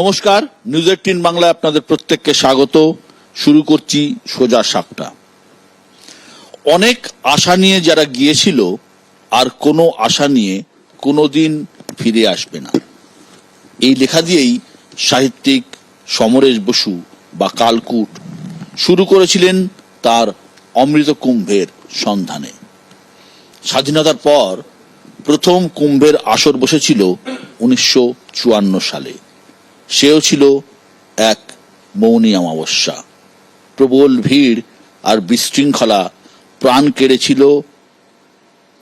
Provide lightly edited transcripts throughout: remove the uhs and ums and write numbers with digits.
নমস্কার, নিউজ 18 বাংলায় আপনাদের প্রত্যেককে স্বাগত। শুরু করছি সোজা সাপটা। অনেক আশা নিয়ে যারা গিয়েছিল আর কোনো আশা নিয়ে কোনোদিন ফিরে আসবে না, এই লেখা দিয়েই সাহিত্যিক সমরেশ বসু বা কালকুট শুরু করেছিলেন তার অমৃত কুম্ভের সন্ধানে। স্বাধীনতার পর প্রথম কুম্ভের আসর বসেছিল 1954 সালে। সেও ছিল এক মৌনী অমাবস্যা। প্রবল ভিড় আর বিশৃঙ্খলা প্রাণ কেড়েছিল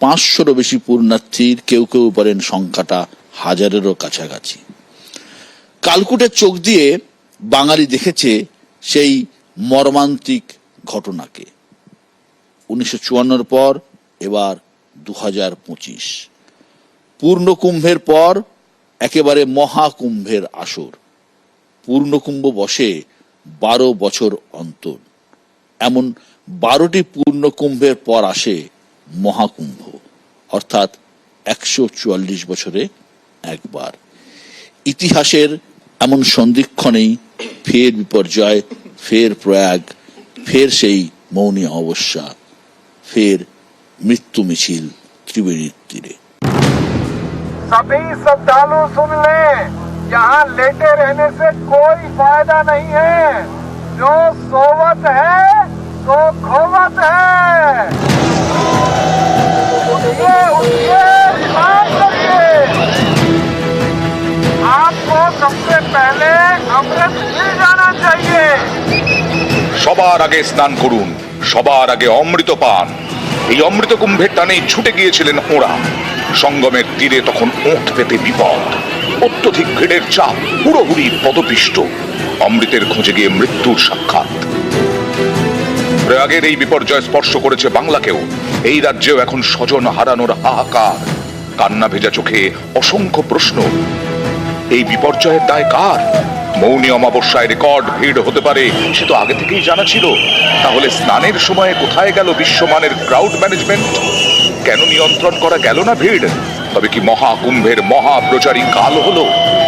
500-রও বেশি পুণ্যার্থীর। কেউ কেউ বলেন সংখ্যাটা 1000-এরও কাছাকাছি। কালকুটের চোখ দিয়ে বাঙালি দেখেছে সেই মর্মান্তিক ঘটনাকে। 1954 পর এবার 2025, পূর্ণকুম্ভের পর একেবারে মহাকুম্ভের আসর। পূর্ণকুম্ভ বসে 12 বছর অন্তর। এমন 12টি পূর্ণকুম্ভের পর আসে মহাকুম্ভ, অর্থাৎ 144 বছরে একবার। ইতিহাসের এমন সন্ধিক্ষণেই ফের বিপর্যয়, ফের প্রয়াগ, ফের সেই মৌনী অমাবস্যা, ফের মৃত্যু মিছিল ত্রিবেণীর তীরে। सभी श्रद्धालु सुन लें, यहाँ लेटे रहने से कोई फायदा नहीं है। जो सोवत है तो खोवत है। उठिए उठिए, स्नान करिए। आपको सबसे पहले अमृत मिल जाना चाहिए। সবার আগে স্নান করুন, সবার আগে অমৃত পান। এই অমৃত কুম্ভের টানেই ছুটে গিয়েছিলেন ওরা। সঙ্গমের তীরে তখন ওঁঠ পেতে বিপদ, অত্যধিক ভিড়ের চাপ, হুড়োহুড়ি পদপিষ্ট। অমৃতের খোঁজে গিয়ে মৃত্যুর সাক্ষাৎ। প্রয়াগের এই বিপর্যয় স্পর্শ করেছে বাংলাকেও। এই রাজ্যেও এখন স্বজন হারানোর হাহাকার। কান্না ভেজা চোখে অসংখ্য প্রশ্ন। এই বিপর্যয়ের দায় কার? মৌনী অমাবস্যায় রেকর্ড ভিড় হতে পারে, সে তো আগে থেকেই জানা ছিল। তাহলে স্নানের সময় কোথায় গেল বিশ্বমানের ক্রাউড ম্যানেজমেন্ট? কেন নিয়ন্ত্রণ করা গেল না ভিড়? তবে কি মহাকুম্ভের মহাপ্রচারী কাল হলো,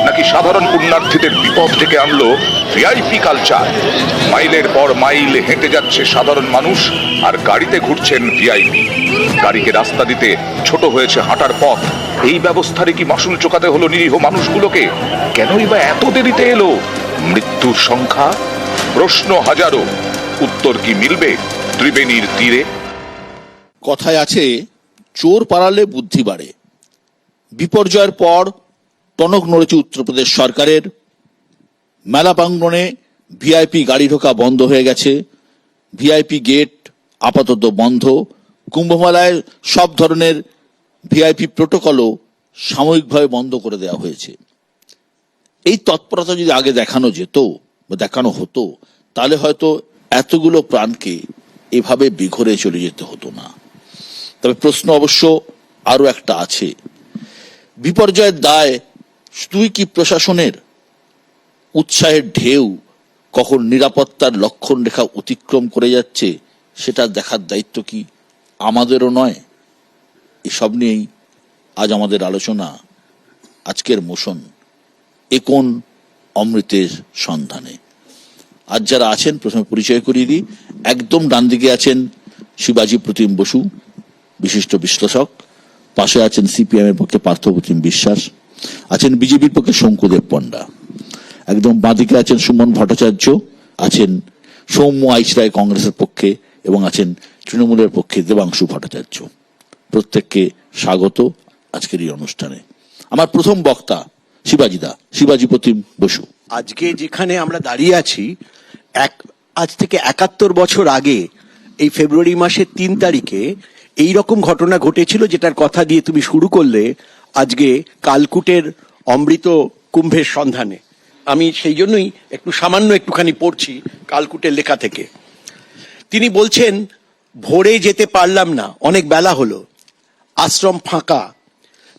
নাকি সাধারণ পুণ্যার্থীদের বিপদ ডেকে আনলো ভিআইপি কালচার? মাইলের পর মাইল হেঁটে যাচ্ছে সাধারণ মানুষ, আর গাড়িতে ঘুরছেন ভিআইপি। গাড়িকে রাস্তা দিতে ছোট হয়েছে হাঁটার পথ। এই ব্যবস্থারে কি মাসুল চোকাতে হলো নিরীহ মানুষগুলোকে? কেনই বা এত দেরিতে এলো? মৃত্যুর সংখ্যা, প্রশ্ন হাজারো। উত্তর কি মিলবে ত্রিবেণীর তীরে? কথায় আছে, চোর পালালে বুদ্ধি বাড়ে। বিপর্যয়ের পর টনক নড়েছে উত্তরপ্রদেশ সরকারের। মেলা প্রাঙ্গণে ভিআইপি গাড়ি ঢোকা বন্ধ হয়ে গেছে। ভিআইপি গেট আপাতত বন্ধ। কুম্ভমেলায় সব ধরনের ভিআইপি প্রোটোকলও সাময়িকভাবে বন্ধ করে দেওয়া হয়েছে। এই তৎপরতা যদি আগে দেখানো যেত বা দেখানো হতো, তাহলে হয়তো এতগুলো প্রাণকে এভাবে বিঘরে চলে যেতে হতো না। তবে প্রশ্ন অবশ্য আরো একটা আছে। বিপর্যয়ের দায় শুধুই কি প্রশাসনের? উৎসাহের ঢেউ কখন নিরাপত্তার লক্ষণ রেখা অতিক্রম করে যাচ্ছে, সেটা দেখার দায়িত্ব কি আমাদেরও নয়? এসব নিয়েই আজ আমাদের আলোচনা, আজকের মোশন এ কোন অমৃতের সন্ধানে। আজ যারা আছেন প্রথমে পরিচয় করিয়ে দিই। একদম ডান দিকে আছেন শিবাজি প্রতিম বসু, বিশিষ্ট বিশ্লেষক। পাশে আছেন সিপিএম এর পক্ষে পার্থপ্রতিম বিশ্বাস, আছেন বিজেপির পক্ষে শঙ্কুদেব পণ্ডা। একদম বাঁদিকে আছেন সুমন ভট্টাচার্য, আছেন সৌম্য আইচরায় কংগ্রেসের পক্ষে, এবং আছেন তৃণমূলের পক্ষে দেবাংশু ভট্টাচার্য। প্রত্যেককে স্বাগত আজকের এই অনুষ্ঠানে। আমার প্রথম বক্তা শিবাজি প্রতিম বসু। আজকে যেখানে আমরা দাঁড়িয়ে আছি, আজ থেকে 71 বছর আগে এই ফেব্রুয়ারি মাসের 3 তারিখে এই রকম ঘটনা ঘটেছিল, যেটার কথা দিয়ে তুমি শুরু করলে আজকে কালকুটের অমৃত কুম্ভের সন্ধানে। আমি সেই জন্যই একটুখানি পড়ছি কালকুটের লেখা থেকে। তিনি বলছেন, ভোরে যেতে পারলাম না, অনেক বেলা হলো, আশ্রম ফাঁকা,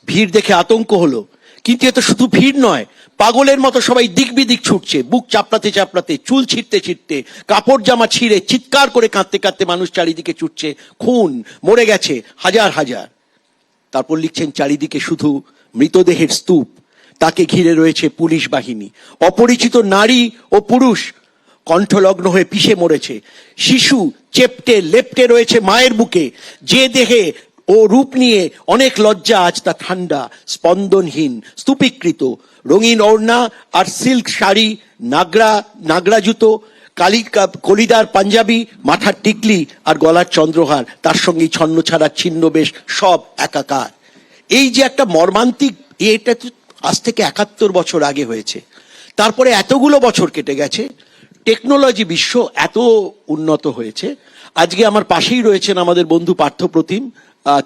ভিড় দেখে আতঙ্ক হলো। কিন্তু এত শুধু ভিড় নয়, পাগলের মতো সবাই দিক বিদিক ছুটছে, বুক চাপড়াতে চাপড়াতে, চুল ছিঁড়তে ছিঁড়তে, কাপড় জামা ছিঁড়ে চিৎকার করে কাঁদতে কাঁদতে মানুষ চারিদিকে ছুটছে। খুন, মরে গেছে হাজার হাজার। তারপর লিখছেন, চারিদিকে শুধু মৃতদেহের স্তূপ, তাকে ঘিরে রয়েছে পুলিশ বাহিনী। অপরিচিত নারী ও পুরুষ কণ্ঠলগ্ন হয়ে পিষে মরেছে। শিশু চেপটে লেপটে রয়েছে মায়ের বুকে। যে দেহে ও রূপ নিয়ে অনেক লজ্জা, আজ তা ঠান্ডা, স্পন্দনহীন, স্তূপীকৃত। রঙিন ওড়না আর সিল্ক শাড়ি, নাগরা জুতো, কলিদার পাঞ্জাবি, মাথার টিকলি আর গলার চন্দ্রহার, তার সঙ্গে ছন্ন ছাড়া ছিন্নবেশ, সব একাকার। এই যে একটা মর্মান্তিক, এটা তো আজ থেকে 71 বছর আগে হয়েছে। তারপরে এতগুলো বছর কেটে গেছে, টেকনোলজি বিশ্ব এত উন্নত হয়েছে। আজকে আমার পাশেই রয়েছেন আমাদের বন্ধু পার্থপ্রতিম,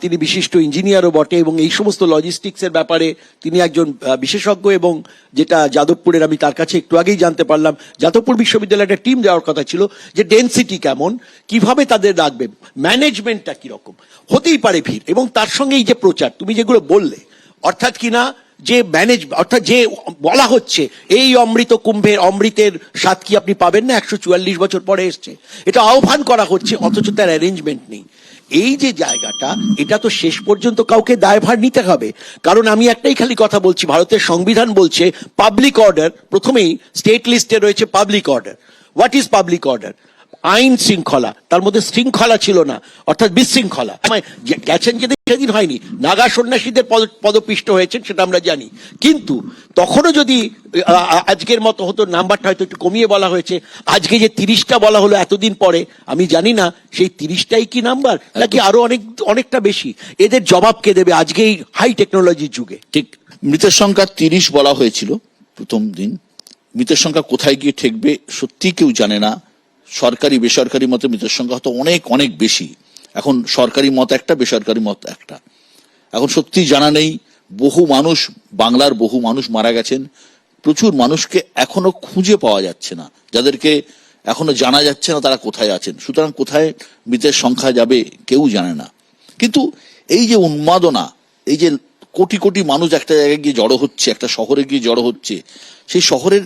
তিনি বিশিষ্ট ইঞ্জিনিয়ারও বটে এবং এই সমস্ত লজিস্টিক্সের ব্যাপারে তিনি একজন বিশেষজ্ঞ। এবং যেটা যাদবপুরের, আমি তার কাছে একটু আগেই জানতে পারলাম, যাদবপুর বিশ্ববিদ্যালয়ে একটা টিম যাওয়ার কথা ছিল, যে ডেনসিটি কেমন, কিভাবে তাদের রাখবে, ম্যানেজমেন্টটা কিরকম, হতেই পারে ভিড়। এবং তার সঙ্গে এই যে প্রচার তুমি যেগুলো বললে, অর্থাৎ কিনা যে অর্থাৎ যে বলা হচ্ছে এই অমৃত কুম্ভের অমৃতের স্বাদ কি আপনি পাবেন না, 144 বছর পরে এসছে, এটা আহ্বান করা হচ্ছে, অথচ তার অ্যারেঞ্জমেন্ট নেই। এই যে জায়গাটা, এটা তো শেষ পর্যন্ত কাউকে দায়ভার নিতে হবে। কারণ আমি একটাই খালি কথা বলছি, ভারতের সংবিধান বলছে পাবলিক অর্ডার, প্রথমেই স্টেট লিস্টে রয়েছে public order. What is public order? আইন শৃঙ্খলা, তার মধ্যে শৃঙ্খলা ছিল না, অর্থাৎ বিশৃঙ্খলা। গেছেন যেদিন হয়নি, নাগা সন্ন্যাসীদের পদপিষ্ট হয়েছেন, সেটা আমরা জানি। কিন্তু তখনও যদি আজকের মতো হতো, নাম্বারটা হয়তো একটু কমিয়ে বলা হয়েছে। আজকে যে 30টা বলা হলো এতদিন পরে, আমি জানি না সেই 30টাই কি নাম্বার, নাকি আরো অনেকটা বেশি। এদের জবাব কে দেবে আজকে এই হাই টেকনোলজির যুগে? ঠিক, মৃতের সংখ্যা 30 বলা হয়েছিল প্রথম দিন। মৃতের সংখ্যা কোথায় গিয়ে ঠেকবে সত্যি কেউ জানে না। সরকারি বেসরকারি মতে মৃতের সংখ্যা হয়তো অনেক অনেক বেশি। এখন সরকারি মত একটা, বেসরকারি মত একটা। এখন সত্যি জানা নেই। বহু মানুষ, বাংলার বহু মানুষ মারা গেছেন। প্রচুর মানুষকে এখনো খুঁজে পাওয়া যাচ্ছে না, যাদেরকে এখনো জানা যাচ্ছে না তারা কোথায় আছেন। সুতরাং কোথায় মৃতের সংখ্যা যাবে কেউ জানে না। কিন্তু এই যে উন্মাদনা, এই যে কোটি কোটি মানুষ একটা জায়গায় গিয়ে জড়ো হচ্ছে, একটা শহরে গিয়ে জড়ো হচ্ছে, সেই শহরের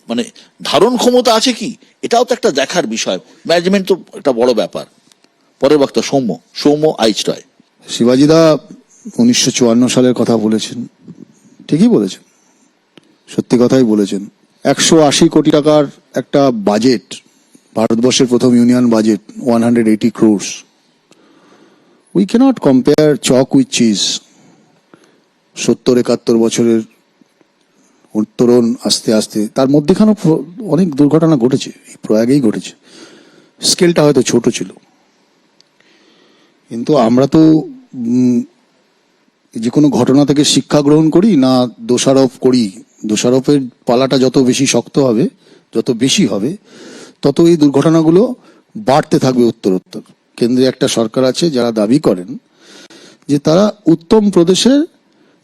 মানে ধারণ ক্ষমতা আছে কি, এটাও তো একটা দেখার বিষয়। ম্যানেজমেন্ট তো একটা বড় ব্যাপার। পরের বক্তা সৌম্য আইচরয়। শিবাজিদা 1954 সালের কথা বলেছেন, ঠিকই বলেছেন, সত্যি কথাই বলেছেন। 180 কোটি টাকার একটা বাজেট, ভারতবর্ষের প্রথম union budget, 180 crores। We can't compare chalk with cheese. 70-71 বছরের উত্তরণ আস্তে আস্তে, তার মধ্যেখানে অনেক দুর্ঘটনা ঘটেছে, এই প্রয়াগেই ঘটেছে। স্কেলটা হয়তো ছোট ছিল, কিন্তু আমরা তো যে কোনো ঘটনা থেকে শিক্ষা গ্রহণ করি না দোষারোপ করি। দোষারোপের পালাটা যত বেশি শক্ত হবে, যত বেশি হবে, তত এই দুর্ঘটনাগুলো বাড়তে থাকবে উত্তরোত্তর। কেন্দ্রে একটা সরকার আছে যারা দাবি করেন যে তারা উত্তম প্রদেশের,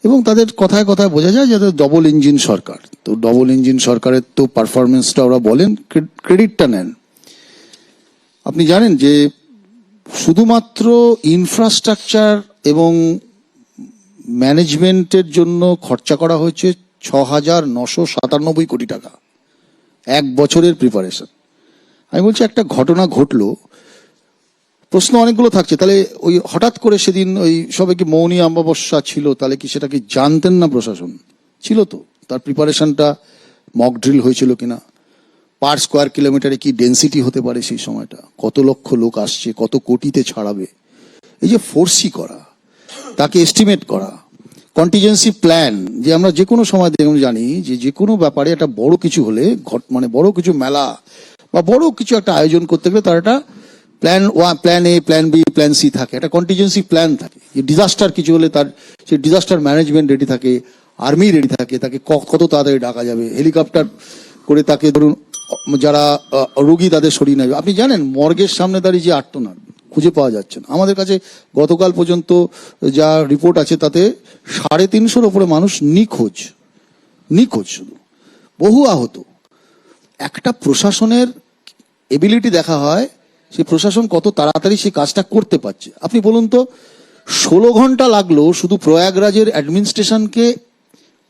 এবং তাদের কথায় কথায় বোঝা যায় যে ডবল ইঞ্জিন সরকার। তো ডবল ইঞ্জিন সরকারের তো পারফরমেন্সটা ওরা বলেন, ক্রেডিটটা নেন। আপনি জানেন যে শুধুমাত্র ইনফ্রাস্ট্রাকচার এবং ম্যানেজমেন্টের জন্য খরচা করা হয়েছে 6,997 কোটি টাকা, এক বছরের প্রিপারেশন। আমি বলছি একটা ঘটনা ঘটলো, প্রশ্ন অনেকগুলো থাকছে। তাহলে ওই হঠাৎ করে সেদিন ওই সবাইকে মৌনী অমাবস্যা ছিল, তাহলে কি সেটা কি জানতেন না প্রশাসন? ছিল তো, তার প্রিপারেশনটা মক ড্রিল হয়েছিল কিনা, পার স্কোয়ার কিলোমিটারে কি ডেন্সিটি হতে পারে সেই সময়টা, কত লক্ষ লোক আসছে, কত কোটিতে ছাড়াবে, এই যে ফোর্সি করা, তাকে এস্টিমেট করা, কন্টিজেন্সি প্ল্যান। যে আমরা যে কোনো সময় দেখুন জানি যে কোনো ব্যাপারে একটা বড় কিছু হলে, মানে বড় কিছু মেলা বা বড় কিছু একটা আয়োজন করতে গেলে তার একটা plan A, plan B, plan C থাকে, একটা কন্টিজেন্সি প্ল্যান থাকে। ডিজাস্টার কিছু হলে তার সেই ডিজাস্টার ম্যানেজমেন্ট রেডি থাকে, আর্মি রেডি থাকে, তাকে কত তাড়াতাড়ি ডাকা যাবে, হেলিকপ্টার করে তাকে ধরুন যারা রোগী তাদের সরিয়ে নেবে। আপনি জানেন মর্গের সামনে দাঁড়িয়ে যে আর্তনাদ, খুঁজে পাওয়া যাচ্ছে না। আমাদের কাছে গতকাল পর্যন্ত যা রিপোর্ট আছে তাতে 350-এর উপরে মানুষ নিখোঁজ, শুধু বহু আহত। একটা প্রশাসনের এবিলিটি দেখা হয়, সেই প্রশাসন কত তাড়াতাড়ি সেই কাজটা করতে পারছে। আপনি বলুন তো, 16 ঘন্টা লাগলো শুধু প্রয়াগরাজের অ্যাডমিনিস্ট্রেশনকে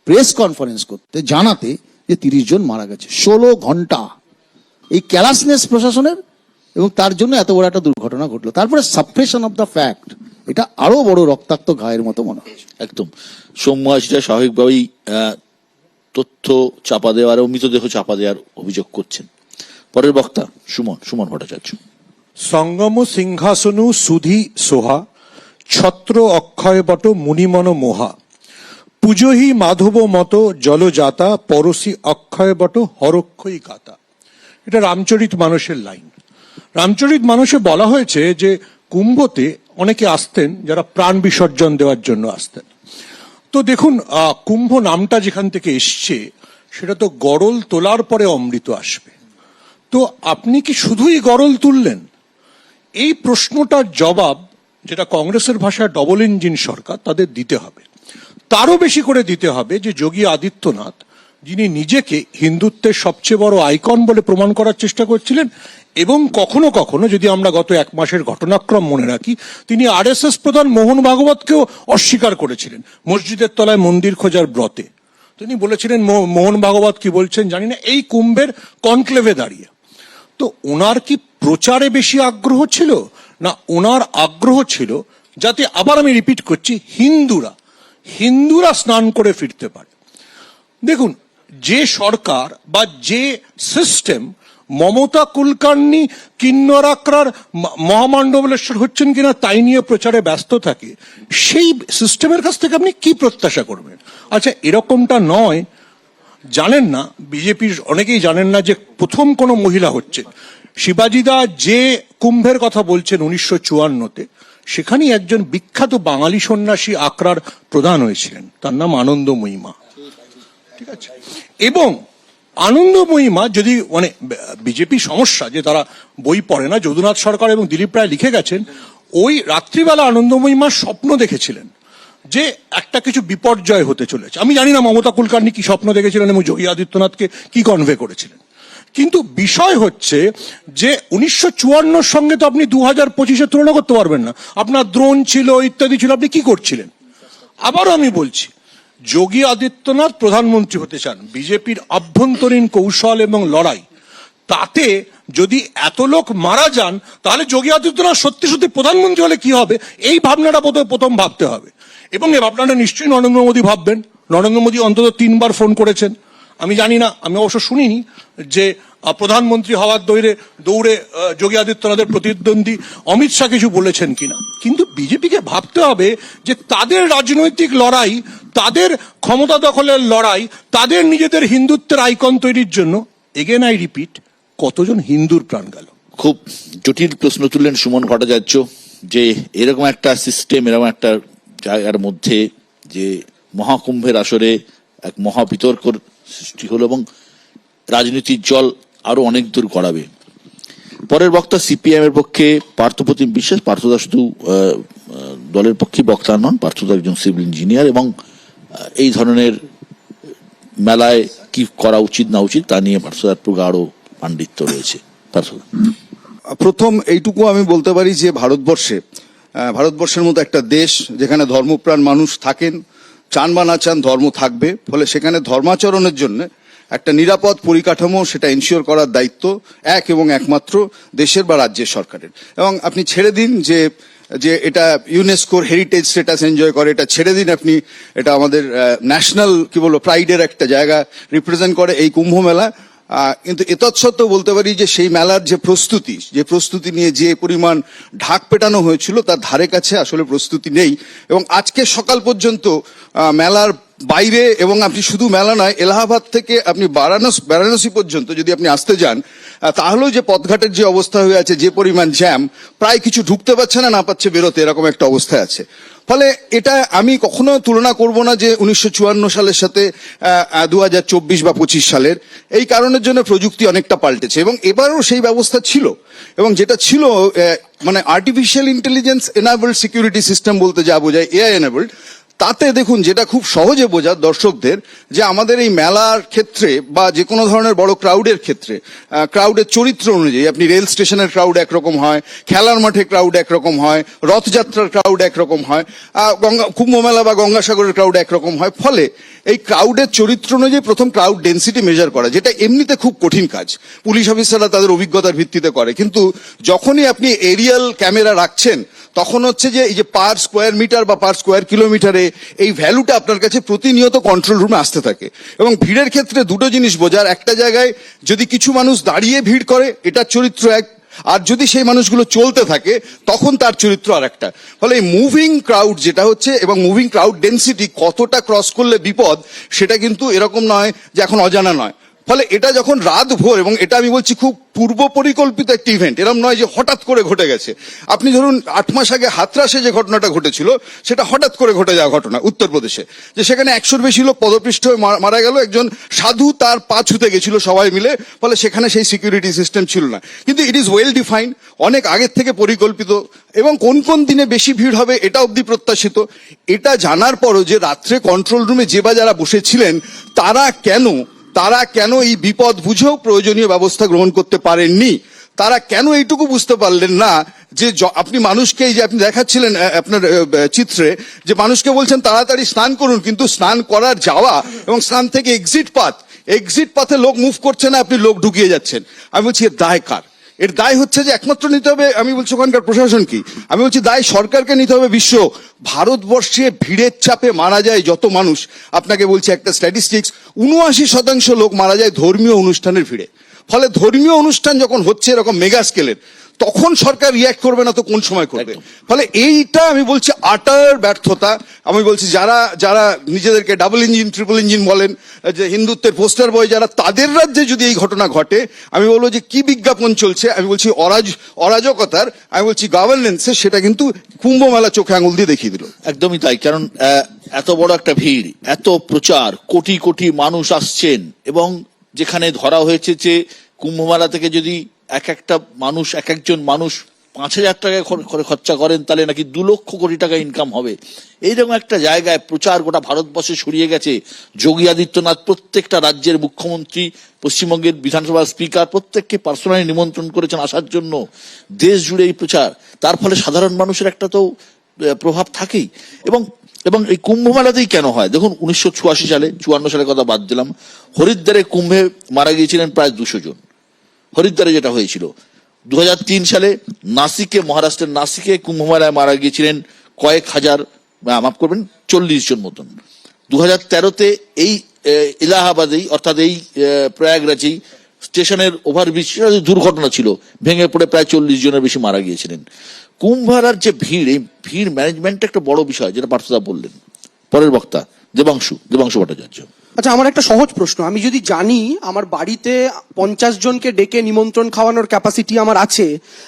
প্রেস কনফারেন্স করতে, জানাতে যে 30 জন মারা গেছে। 16 ঘন্টা, এই ক্যালাসনেস প্রশাসনের, এবং তার জন্য এত বড় একটা দুর্ঘটনা ঘটলো। তারপরে সাপ্রেশন অফ দ্য ফ্যাক্ট, এটা আরো বড় রক্তাক্ত ঘায়ের মতো মনে হচ্ছে। একদম সৌম্য, সেটা স্বাভাবিকভাবেই তথ্য চাপা দেওয়ার ও মৃতদেহ চাপা দেওয়ার অভিযোগ করছেন। পরের বক্তা সুমন ভট্টাচার্য। সঙ্গম সিংহাসনু সুধি সোহা ছত্র অক্ষয় বট মুনিমন মোহা পুজোহি মাধব মত জলজাতা পরশি অক্ষয় বট হরক্ষই গাতা। এটা রামচরিত মানসের লাইন। রামচরিত মানসে বলা হয়েছে যে কুম্ভতে অনেকে আসতেন যারা প্রাণ বিসর্জন দেওয়ার জন্য আসতেন। তো দেখুন, কুম্ভ নামটা যেখান থেকে এসছে সেটা তো গরল তোলার পরে অমৃত আসবে। তো আপনি কি শুধুই গরল তুললেন? এই প্রশ্নটার জবাব, যেটা কংগ্রেসের ভাষায় ডবল ইঞ্জিন সরকার, তাদের দিতে হবে। তারও বেশি করে দিতে হবে যে যোগী আদিত্যনাথ, যিনি নিজেকে হিন্দুত্বের সবচেয়ে বড় আইকন বলে প্রমাণ করার চেষ্টা করছিলেন, এবং কখনো কখনো যদি আমরা গত 1 মাসের ঘটনাক্রম মনে রাখি, তিনি আরএসএস প্রধান মোহন ভাগবতকেও অস্বীকার করেছিলেন মসজিদের তলায় মন্দির খোঁজার ব্রতে। তিনি বলেছিলেন, মোহন ভাগবত কি বলছেন জানি না, এই কুম্ভের কনক্লেভে দাঁড়িয়ে। তো ওনার কি প্রচারে বেশি আগ্রহ ছিল, না ওনার আগ্রহ ছিল যাতে, আবার আমি রিপিট করছি, হিন্দুরা স্নান করে ফিরতে পারে? দেখুন, যে সরকার বা যে সিস্টেম মমতা কুলকার্নি কিন্নরাকরার মহামান্ডবলেশ্বর হচ্ছেন কিনা তাই নিয়ে প্রচারে ব্যস্ত থাকে, সেই সিস্টেমের কাছ থেকে আপনি কি প্রত্যাশা করবেন? আচ্ছা, এরকমটা নয়, জানেন না, বিজেপির অনেকেই জানেন না যে প্রথম কোনো মহিলা হচ্ছে শিবাজিদা যে কুম্ভের কথা বলছেন 1954-তে, সেখানেই একজন বিখ্যাত বাঙালি সন্ন্যাসী আখড়ার প্রধান হয়েছিলেন, তার নাম আনন্দময়ী মা। ঠিক আছে, এবং আনন্দময়ী মা, যদি মানে বিজেপি সমস্যা যে তারা বই পড়ে না, যদুনাথ সরকার এবং দিলীপ রায় লিখে গেছেন, ওই রাত্রিবেলা আনন্দময়ী মা স্বপ্ন দেখেছিলেন যে একটা কিছু বিপর্যয় হতে চলেছে। আমি জানি না মমতা কুলকার্নি কি স্বপ্ন দেখেছিলেন এবং যোগী আদিত্যনাথকে কি কনভে করেছিলেন, কিন্তু বিষয় হচ্ছে যে 1954 সঙ্গে তো আপনি 2025-এ তুলনা করতে পারবেন না। আপনার দ্রোণ ছিল, ইত্যাদি ছিল, আপনি কি করছিলেন? আবারও আমি বলছি, যোগী আদিত্যনাথ প্রধানমন্ত্রী হতে চান, বিজেপির আভ্যন্তরীণ কৌশল এবং লড়াই, তাতে যদি এত লোক মারা যান, তাহলে যোগী আদিত্যনাথ সত্যি সত্যি প্রধানমন্ত্রী হলে কি হবে, এই ভাবনাটা প্রথম ভাবতে হবে। এবং এই ভাবনাটা নিশ্চয়ই নরেন্দ্র মোদী ভাববেন। নরেন্দ্র মোদী অন্তত 3 বার ফোন করেছেন। আমি জানি না, আমি অবশ্য শুনিনি যে প্রধানমন্ত্রী হওয়ার দৌড়ে যোগী আদিত্যনাথের প্রতিদ্বন্দ্বী অমিত শাহ কিছু বলেছেন কিনা। কিন্তু বিজেপিকে ভাবতে হবে যে তাদের রাজনৈতিক লড়াই, তাদের ক্ষমতা দখলের লড়াই, তাদের নিজেদের হিন্দুত্বের আইকন তৈরির জন্য, এগেন আই রিপিট, কতজন হিন্দুর প্রাণ গেল। খুব জটিল প্রশ্ন তুললেন সুমন ভট্টাচার্য, যে এরকম একটা সিস্টেম, এরকম একটা জায়গার মধ্যে যে মহাকুম্ভের আসরে এক মহাবিতর্কর সৃষ্টি হলো এবং রাজনীতির জল আরো অনেক দূর গড়াবে। পরের বক্তা সিপিএম এর পক্ষে পার্থপ্রতিম বিশ্বাস। পার্থদা শুধু দলের পক্ষে বক্তা নন, পার্থদা একজন সিভিল ইঞ্জিনিয়ার এবং এই ধরনের মেলায় কি করা উচিত না উচিত তা নিয়ে পার্থদার প্রগাঢ় পাণ্ডিত্য রয়েছে। পার্থদা। প্রথম এইটুকু আমি বলতে পারি যে ভারতবর্ষের মতো একটা দেশ যেখানে ধর্মপ্রাণ মানুষ থাকেন, চান বা না চান ধর্ম থাকবে, ফলে সেখানে ধর্মাচরণের জন্য একটা নিরাপদ পরিকাঠামো সেটা এনশিওর করার দায়িত্ব এক এবং একমাত্র দেশের বা রাজ্যের সরকারের। এবং আপনি ছেড়ে দিন যে এটা ইউনেস্কোর হেরিটেজ স্ট্যাটাস এনজয় করে, এটা ছেড়ে দিন আপনি, এটা আমাদের ন্যাশনাল কি বলবো প্রাইডের একটা জায়গা রিপ্রেজেন্ট করে এই কুম্ভ মেলা। কিন্তু এতৎসত্ত্বেও বলতে পারি যে সেই মেলার যে প্রস্তুতি নিয়ে যে পরিমাণ ঢাক পেটানো হয়েছিল তার ধারে কাছে আসলে প্রস্তুতি নেই। এবং আজকে সকাল পর্যন্ত মেলার বাইরে, এবং আপনি শুধু মেলা নয়, এলাহাবাদ থেকে আপনি বারাণসী পর্যন্ত যদি আপনি আসতে যান, তাহলেও যে পথঘাটের যে অবস্থা হয়ে আছে, যে পরিমাণ জ্যাম, প্রায় কিছু ঢুকতে পারছে না পাচ্ছে বেরোতে, এরকম একটা অবস্থায় আছে। ফলে এটা আমি কখনো তুলনা করব না যে 1954 সালের সাথে 2024 বা 25 সালের। এই কারণের জন্য প্রযুক্তি অনেকটা পাল্টেছে এবং এবারও সেই ব্যবস্থা ছিল, এবং যেটা ছিল মানে artificial intelligence enabled security system বলতে যা বোঝায়, এআই এনাবেলড। তাতে দেখুন, যেটা খুব সহজে বোঝার দর্শকদের, যে আমাদের এই মেলার ক্ষেত্রে বা যে কোনো ধরনের বড় ক্রাউডের ক্ষেত্রে ক্রাউডের চরিত্র অনুযায়ী আপনি রেল স্টেশনের ক্রাউড একরকম হয়, খেলার মাঠে ক্রাউড একরকম হয়, রথযাত্রার ক্রাউড একরকম হয়, কুম্ভ মেলা বা গঙ্গাসাগরের ক্রাউড একরকম হয়। ফলে এই ক্রাউডের চরিত্র অনুযায়ী প্রথম ক্রাউড ডেন্সিটি মেজার করা, যেটা এমনিতে খুব কঠিন কাজ, পুলিশ অফিসাররা তাদের অভিজ্ঞতার ভিত্তিতে করে, কিন্তু যখনই আপনি এরিয়াল ক্যামেরা রাখছেন তখন হচ্ছে যে এই যে পার স্কোয়ার মিটার বা পার স্কোয়ার কিলোমিটারে এই ভ্যালুটা আপনার কাছে প্রতিনিয়ত কন্ট্রোল রুমে আসতে থাকে। এবং ভিড়ের ক্ষেত্রে দুটো জিনিস বোঝার, একটা জায়গায় যদি কিছু মানুষ দাঁড়িয়ে ভিড় করে এটার চরিত্র এক, আর যদি সেই মানুষগুলো চলতে থাকে তখন তার চরিত্র আর একটা। ফলে এই মুভিং ক্রাউড যেটা হচ্ছে এবং মুভিং ক্রাউড ডেন্সিটি কতটা ক্রস করলে বিপদ সেটা কিন্তু এরকম নয় যে এখন অজানা নয়। ফলে এটা যখন রাত ভোর, এবং এটা আমি বলছি খুব পূর্ব পরিকল্পিত একটি ইভেন্ট, এরকম নয় যে হঠাৎ করে ঘটে গেছে। আপনি ধরুন 8 মাস আগে হাতরাসে যে ঘটনাটা ঘটেছিল সেটা হঠাৎ করে ঘটে যাওয়া ঘটনা উত্তরপ্রদেশে, যে সেখানে 100-র বেশি লোক পদপৃষ্ঠ হয়ে মারা গেল, একজন সাধু তার পা ছুতে গেছিল সবাই মিলে, ফলে সেখানে সেই সিকিউরিটি সিস্টেম ছিল না। কিন্তু ইট ইজ ওয়েল ডিফাইন্ড, অনেক আগের থেকে পরিকল্পিত, এবং কোন কোন দিনে বেশি ভিড় হবে এটা অবধি প্রত্যাশিত। এটা জানার পরও যে রাত্রে কন্ট্রোল রুমে যে বা যারা বসেছিলেন তারা কেন এই বিপদ বুঝেও প্রয়োজনীয় ব্যবস্থা গ্রহণ করতে পারেননি, তারা কেন এইটুকু বুঝতে পারলেন না যে আপনি মানুষকে, এই যে আপনি দেখাচ্ছিলেন আপনার চিত্রে, যে মানুষকে বলছেন তাড়াতাড়ি স্নান করুন, কিন্তু স্নান করার যাওয়া এবং স্নান থেকে এক্সিট পাথে লোক মুভ করছে না, আপনি লোক ঢুকিয়ে যাচ্ছেন। আমি বলছি এর দায় কার? এর দায় হচ্ছে যে একমাত্র নিতে হবে, আমি বলছি ওখানকার প্রশাসন কি, আমি বলছি দায় সরকারকে নিতে হবে। ভারতবর্ষে ভিড়ের চাপে মারা যায় যত মানুষ, আপনাকে বলছি একটা স্ট্যাটিস্টিক্স, 79% লোক মারা যায় ধর্মীয় অনুষ্ঠানের ভিড়ে। ফলে ধর্মীয় অনুষ্ঠান যখন হচ্ছে এরকম মেগা স্কেলের, তখন সরকার রিয়াক্ট করবে না তো কোন সময় করবে? ফলে এইটা আমি বলছি আটার ব্যর্থতা। আমি বলছি যারা নিজেদেরকে ডাবল ইঞ্জিন ট্রিপল ইঞ্জিন বলেন, যে হিন্দুত্বের পোস্টার বয় যারা, তাদের রাজ্যে যদি এই ঘটনা ঘটে, আমি বলবো যে কি বিজ্ঞাপন চলছে, আমি বলছি অরাজকতার, আমি বলছি গভর্নেন্সে, সেটা কিন্তু কুম্ভ মেলা চোখে আঙুল দিয়ে দেখিয়ে দিল। একদমই তাই। কারণ এত বড় একটা ভিড়, এত প্রচার, কোটি কোটি মানুষ আসছেন, এবং যেখানে ধরা হয়েছে যে কুম্ভমেলা থেকে যদি একজন মানুষ 5,000 টাকা করে খরচা করেন, তাহলে নাকি 2 লক্ষ কোটি টাকা ইনকাম হবে। এইরকম একটা জায়গায় প্রচার গোটা ভারতবর্ষে ছড়িয়ে গেছে। যোগী আদিত্যনাথ প্রত্যেকটা রাজ্যের মুখ্যমন্ত্রী, পশ্চিমবঙ্গের বিধানসভার স্পিকার প্রত্যেককে পার্সোনালি নিমন্ত্রণ করেছেন আসার জন্য। দেশ জুড়ে এই প্রচার, তার ফলে সাধারণ মানুষের একটা তো প্রভাব থাকেই। এবং এই কুম্ভ মেলাতেই কেন হয় দেখুন, 1986 সালে, 54 সালের কথা বাদ দিলাম, হরিদ্বারে কুম্ভে মারা গিয়েছিলেন প্রায় 200 জন। হরিদ্বারে যেটা হয়েছিল 2003 সালে নাসিকে, মহারাষ্ট্রের নাসিকে কুম্ভ মেলায় মারা গিয়েছিলেন কয়েক হাজার, মাফ করবেন 40 জন মতন। 2013-তে এই এলাহাবাদেই, অর্থাৎ এই প্রয়াগরাজেই স্টেশনের ওভারব্রিজ দুর্ঘটনা ছিল, ভেঙে পড়ে প্রায় 40 জনের বেশি মারা গিয়েছিলেন। কুম্ভমেলার যে ভিড়, এই ভিড় ম্যানেজমেন্ট একটা বড় বিষয়, যেটা পার্থদা বললেন। পরের বক্তা দেবাংশু ভট্টাচার্য। আচ্ছা, আমার একটা সহজ প্রশ্ন, আমি যদি জানি আমার বাড়িতে 50 জনকে ডেকে নিমন্ত্রণ খাওয়ানোর ক্যাপাসিটি আমার আছে,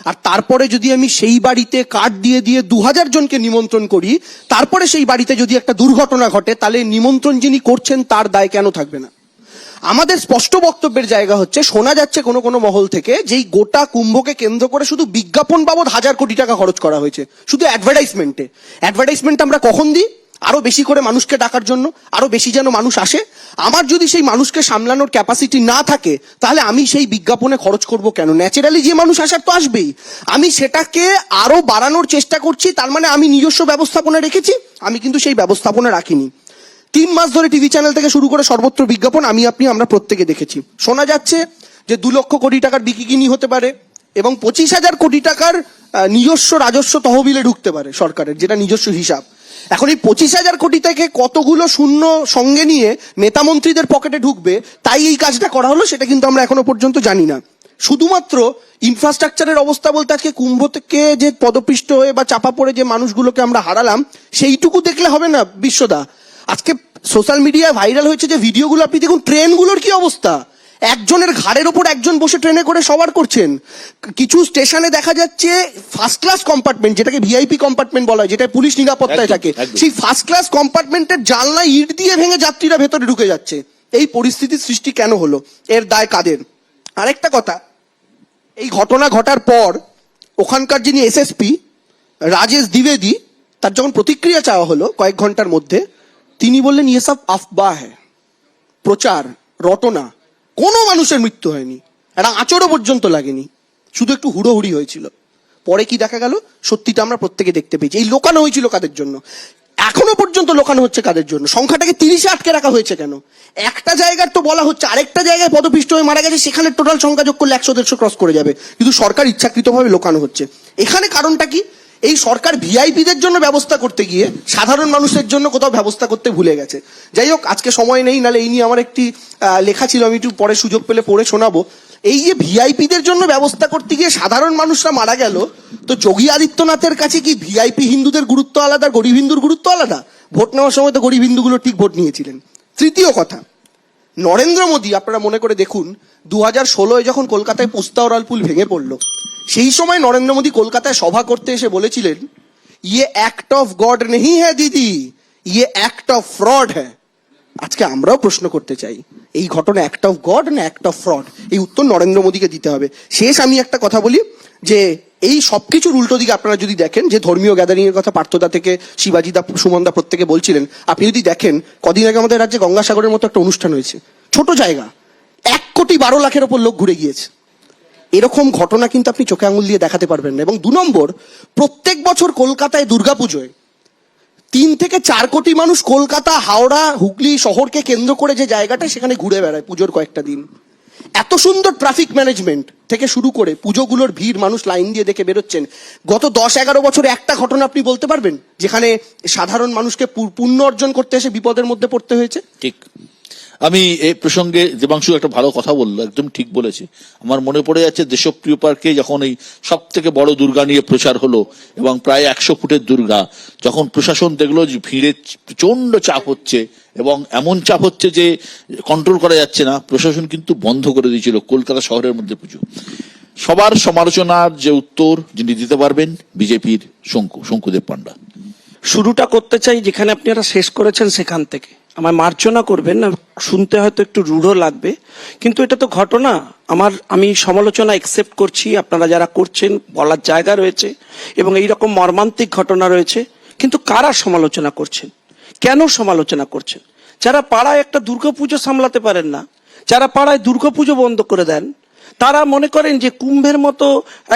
আর তারপরে যদি আমি সেই বাড়িতে কার্ড দিয়ে 2000 জনকে নিমন্ত্রণ করি, তারপরে সেই বাড়িতে যদি একটা দুর্ঘটনা ঘটে, তাহলে নিমন্ত্রণ যিনি করছেন তার দায় কেন থাকবে না? আমাদের স্পষ্ট বক্তব্যের জায়গা হচ্ছে, শোনা যাচ্ছে কোনো কোনো মহল থেকে যেই গোটা কুম্ভকে কেন্দ্র করে শুধু বিজ্ঞাপন বাবদ 1000 কোটি টাকা খরচ করা হয়েছে, শুধু অ্যাডভার্টাইজমেন্ট আমরা কখন দিই? আরো বেশি করে মানুষকে ডাকার জন্য, আরো বেশি যেন মানুষ আসে। আমার যদি সেই মানুষকে সামলানোর ক্যাপাসিটি না থাকে, তাহলে আমি সেই বিজ্ঞাপনে খরচ করব কেন? ন্যাচারালি যে মানুষ আসার তো আসবেই, আমি সেটাকে আরো বাড়ানোর চেষ্টা করছি, তার মানে আমি নিজস্ব ব্যবস্থাপনা রেখেছি? আমি কিন্তু সেই ব্যবস্থাপনা রাখিনি। 3 মাস ধরে টিভি চ্যানেল থেকে শুরু করে সর্বত্র বিজ্ঞাপন আমরা প্রত্যেকে দেখেছি। শোনা যাচ্ছে যে 2 লক্ষ কোটি টাকার বিকিকিনি হতে পারে, এবং 25,000 কোটি টাকার নিজস্ব রাজস্ব তহবিলে ঢুকতে পারে সরকারের, যেটা নিজস্ব হিসাব। এখন এই 25,000 কোটি থেকে কতগুলো শূন্য সঙ্গে নিয়ে নেতা মন্ত্রীদের পকেটে ঢুকবে, তাই এই কাজটা করা হলো, সেটা কিন্তু আমরা এখনো পর্যন্ত জানি না। শুধুমাত্র ইনফ্রাস্ট্রাকচারের অবস্থা বলতে, আজকে কুম্ভ থেকে যে পদপিষ্ট হয়ে বা চাপা পড়ে যে মানুষগুলোকে আমরা হারালাম, সেইটুকু দেখলে হবে না বিশ্বদা। আজকে সোশ্যাল মিডিয়ায় ভাইরাল হয়েছে যে ভিডিওগুলো, আপনি দেখুন ট্রেনগুলোর কি অবস্থা। একজনের ঘাড়ের ওপর একজন বসে ট্রেনে করে সবার করছেন। কিছু স্টেশনে দেখা যাচ্ছে ফার্স্ট ক্লাস কম্পার্টমেন্ট, যেটাকে ভিআইপি কম্পার্টমেন্ট বলা হয়, যেটা পুলিশ নিরাপত্তায় থাকে, সেই ফার্স্ট ক্লাস কম্পার্টমেন্টের জানলা ইট দিয়ে ভেঙে যাত্রীরা ভেতরে ঢুকে যাচ্ছে। এই পরিস্থিতির সৃষ্টি কেন হলো? এর দায় কাদের? আরেকটা কথা, এই ঘটনা ঘটার পর ওখানকার যিনি এসএসপি রাজেশ দ্বিবেদী, তার যখন প্রতিক্রিয়া চাওয়া হলো কয়েক ঘন্টার মধ্যে, তিনি বললেন ইয়ে সব আফবাহ হ্যায়, প্রচার, রটনা, কোনো মানুষের মৃত্যু হয়নি, একটা আঁচড়ও পর্যন্ত লাগেনি, শুধু একটু হুড়োহুড়ি হয়েছিল। পরে কি দেখা গেল? সত্যিটা আমরা প্রত্যেকে দেখতে পেয়েছি। এই লোকানো হয়েছিল কাদের জন্য? এখনো পর্যন্ত লোকানো হচ্ছে কাদের জন্য? সংখ্যাটাকে 30-এ আটকে রাখা হয়েছে কেন? একটা জায়গার তো বলা হচ্ছে আরেকটা জায়গায় পদপিষ্ট হয়ে মারা গেছে, সেখানে টোটাল সংখ্যা যোগ করলে 100-150 ক্রস করে যাবে, কিন্তু সরকার ইচ্ছাকৃতভাবে লোকানো হচ্ছে। এখানে কারণটা কি? এই সরকার ভিআইপিদের জন্য ব্যবস্থা করতে গিয়ে সাধারণ মানুষের জন্য কোথাও ব্যবস্থা করতে ভুলে গেছে। যাই হোক, আজকে সময় নেই, নালে এই নিয়ে আমার একটি লেখা ছিল, আমি একটু পরে সুযোগ পেলে পড়ে শোনাবো। এই যে ভিআইপিদের জন্য ব্যবস্থা করতে গিয়ে সাধারণ মানুষরা মারা গেল, তো যোগী আদিত্যনাথের কাছে কি ভিআইপি হিন্দুদের গুরুত্ব আলাদা, গরিব হিন্দুর গুরুত্ব আলাদা? ভোট নেওয়ার সময় তো গরিব হিন্দুগুলো ঠিক ভোট নিয়েছিলেন। তৃতীয় কথা, নরেন্দ্র মোদী, আপনারা মনে করে দেখুন 2016 যখন কলকাতায় পুস্তাওরাল পুল ভেঙে পড়লো, সেই সময় নরেন্দ্র মোদী কলকাতায় সভা করতে এসে বলেছিলেন, ইয়ে অ্যাক্ট অফ গড নেহি হ্যাঁ দিদি, ইয়ে অ্যাক্ট অফ ফ্রড হ্যাঁ। আজকে আমরাও প্রশ্ন করতে চাই, এই ঘটনা অ্যাক্ট অফ গড না অ্যাক্ট অফ ফ্রড? এই উত্তর নরেন্দ্র মোদীকে দিতে হবে। শেষ আমি একটা কথা বলি, যে এই সবকিছুর উল্টো দিকে আপনারা যদি দেখেন, যে ধর্মীয় গ্যাদারিং এর কথা পার্থদা থেকে শিবাজিদা, সুমনদা প্রত্যেকে বলছিলেন, আপনি যদি দেখেন কদিন আগে আমাদের রাজ্যে গঙ্গাসাগরের মতো একটা অনুষ্ঠান হয়েছে, ছোট জায়গা, 1,12,00,000 ওপর লোক ঘুরে গিয়েছে। এরকম ঘটনা কিন্তু আপনি চোখে আঙুল দিয়ে দেখাতে পারবেন না। এবং 2 নম্বর, প্রত্যেক বছর কলকাতায় দুর্গাপুজোয় 3 থেকে 4 কোটি মানুষ কলকাতা, হাওড়া, হুগলি শহরকে কেন্দ্র করে যে জায়গাটা, সেখানে ঘুরে বেড়ায় পুজোর কয়েকটা দিন। এত সুন্দর ট্রাফিক ম্যানেজমেন্ট থেকে শুরু করে পুজোগুলোর ভিড়, মানুষ লাইন দিয়ে দেখে বেরোচ্ছেন। গত 10-11 বছরে একটা ঘটনা আপনি বলতে পারবেন যেখানে সাধারণ মানুষকে পুণ্য অর্জন করতে এসে বিপদের মধ্যে পড়তে হয়েছে? ঠিক। আমি এই প্রসঙ্গে দেবাংশু একটা ভালো কথা বললো, একদম ঠিক বলেছে। আমার মনে পড়ে যাচ্ছে দেশপ্রিয় পার্কে যখন এই সব থেকে বড় দুর্গা নিয়ে প্রচার হলো, এবং প্রায় 100 ফুটের দুর্গা, যখন প্রশাসন দেখলো যে ভিড়ে প্রচন্ড চাপ হচ্ছে এবং এমন চাপ হচ্ছে যে কন্ট্রোল করা যাচ্ছে না, প্রশাসন কিন্তু বন্ধ করে দিয়েছিল কলকাতা শহরের মধ্যে পুজো। সবার সমালোচনার যে উত্তর যিনি দিতে পারবেন, বিজেপির শঙ্কুদেব পান্ডা। শুরুটা করতে চাই যেখানে আপনারা শেষ করেছেন সেখান থেকে। আমায় মার্জনা করবেন না, শুনতে হয়তো একটু রূঢ় লাগবে, কিন্তু এটা তো ঘটনা। আমি সমালোচনা একসেপ্ট করছি, আপনারা যারা করছেন বলার জায়গা রয়েছে, এবং এইরকম মর্মান্তিক ঘটনা রয়েছে। কিন্তু কারা সমালোচনা করছেন, কেন সমালোচনা করছেন? যারা পাড়ায় একটা দুর্গাপুজো সামলাতে পারেন না, যারা পাড়ায় দুর্গাপুজো বন্ধ করে দেন, তারা মনে করেন যে কুম্ভের মতো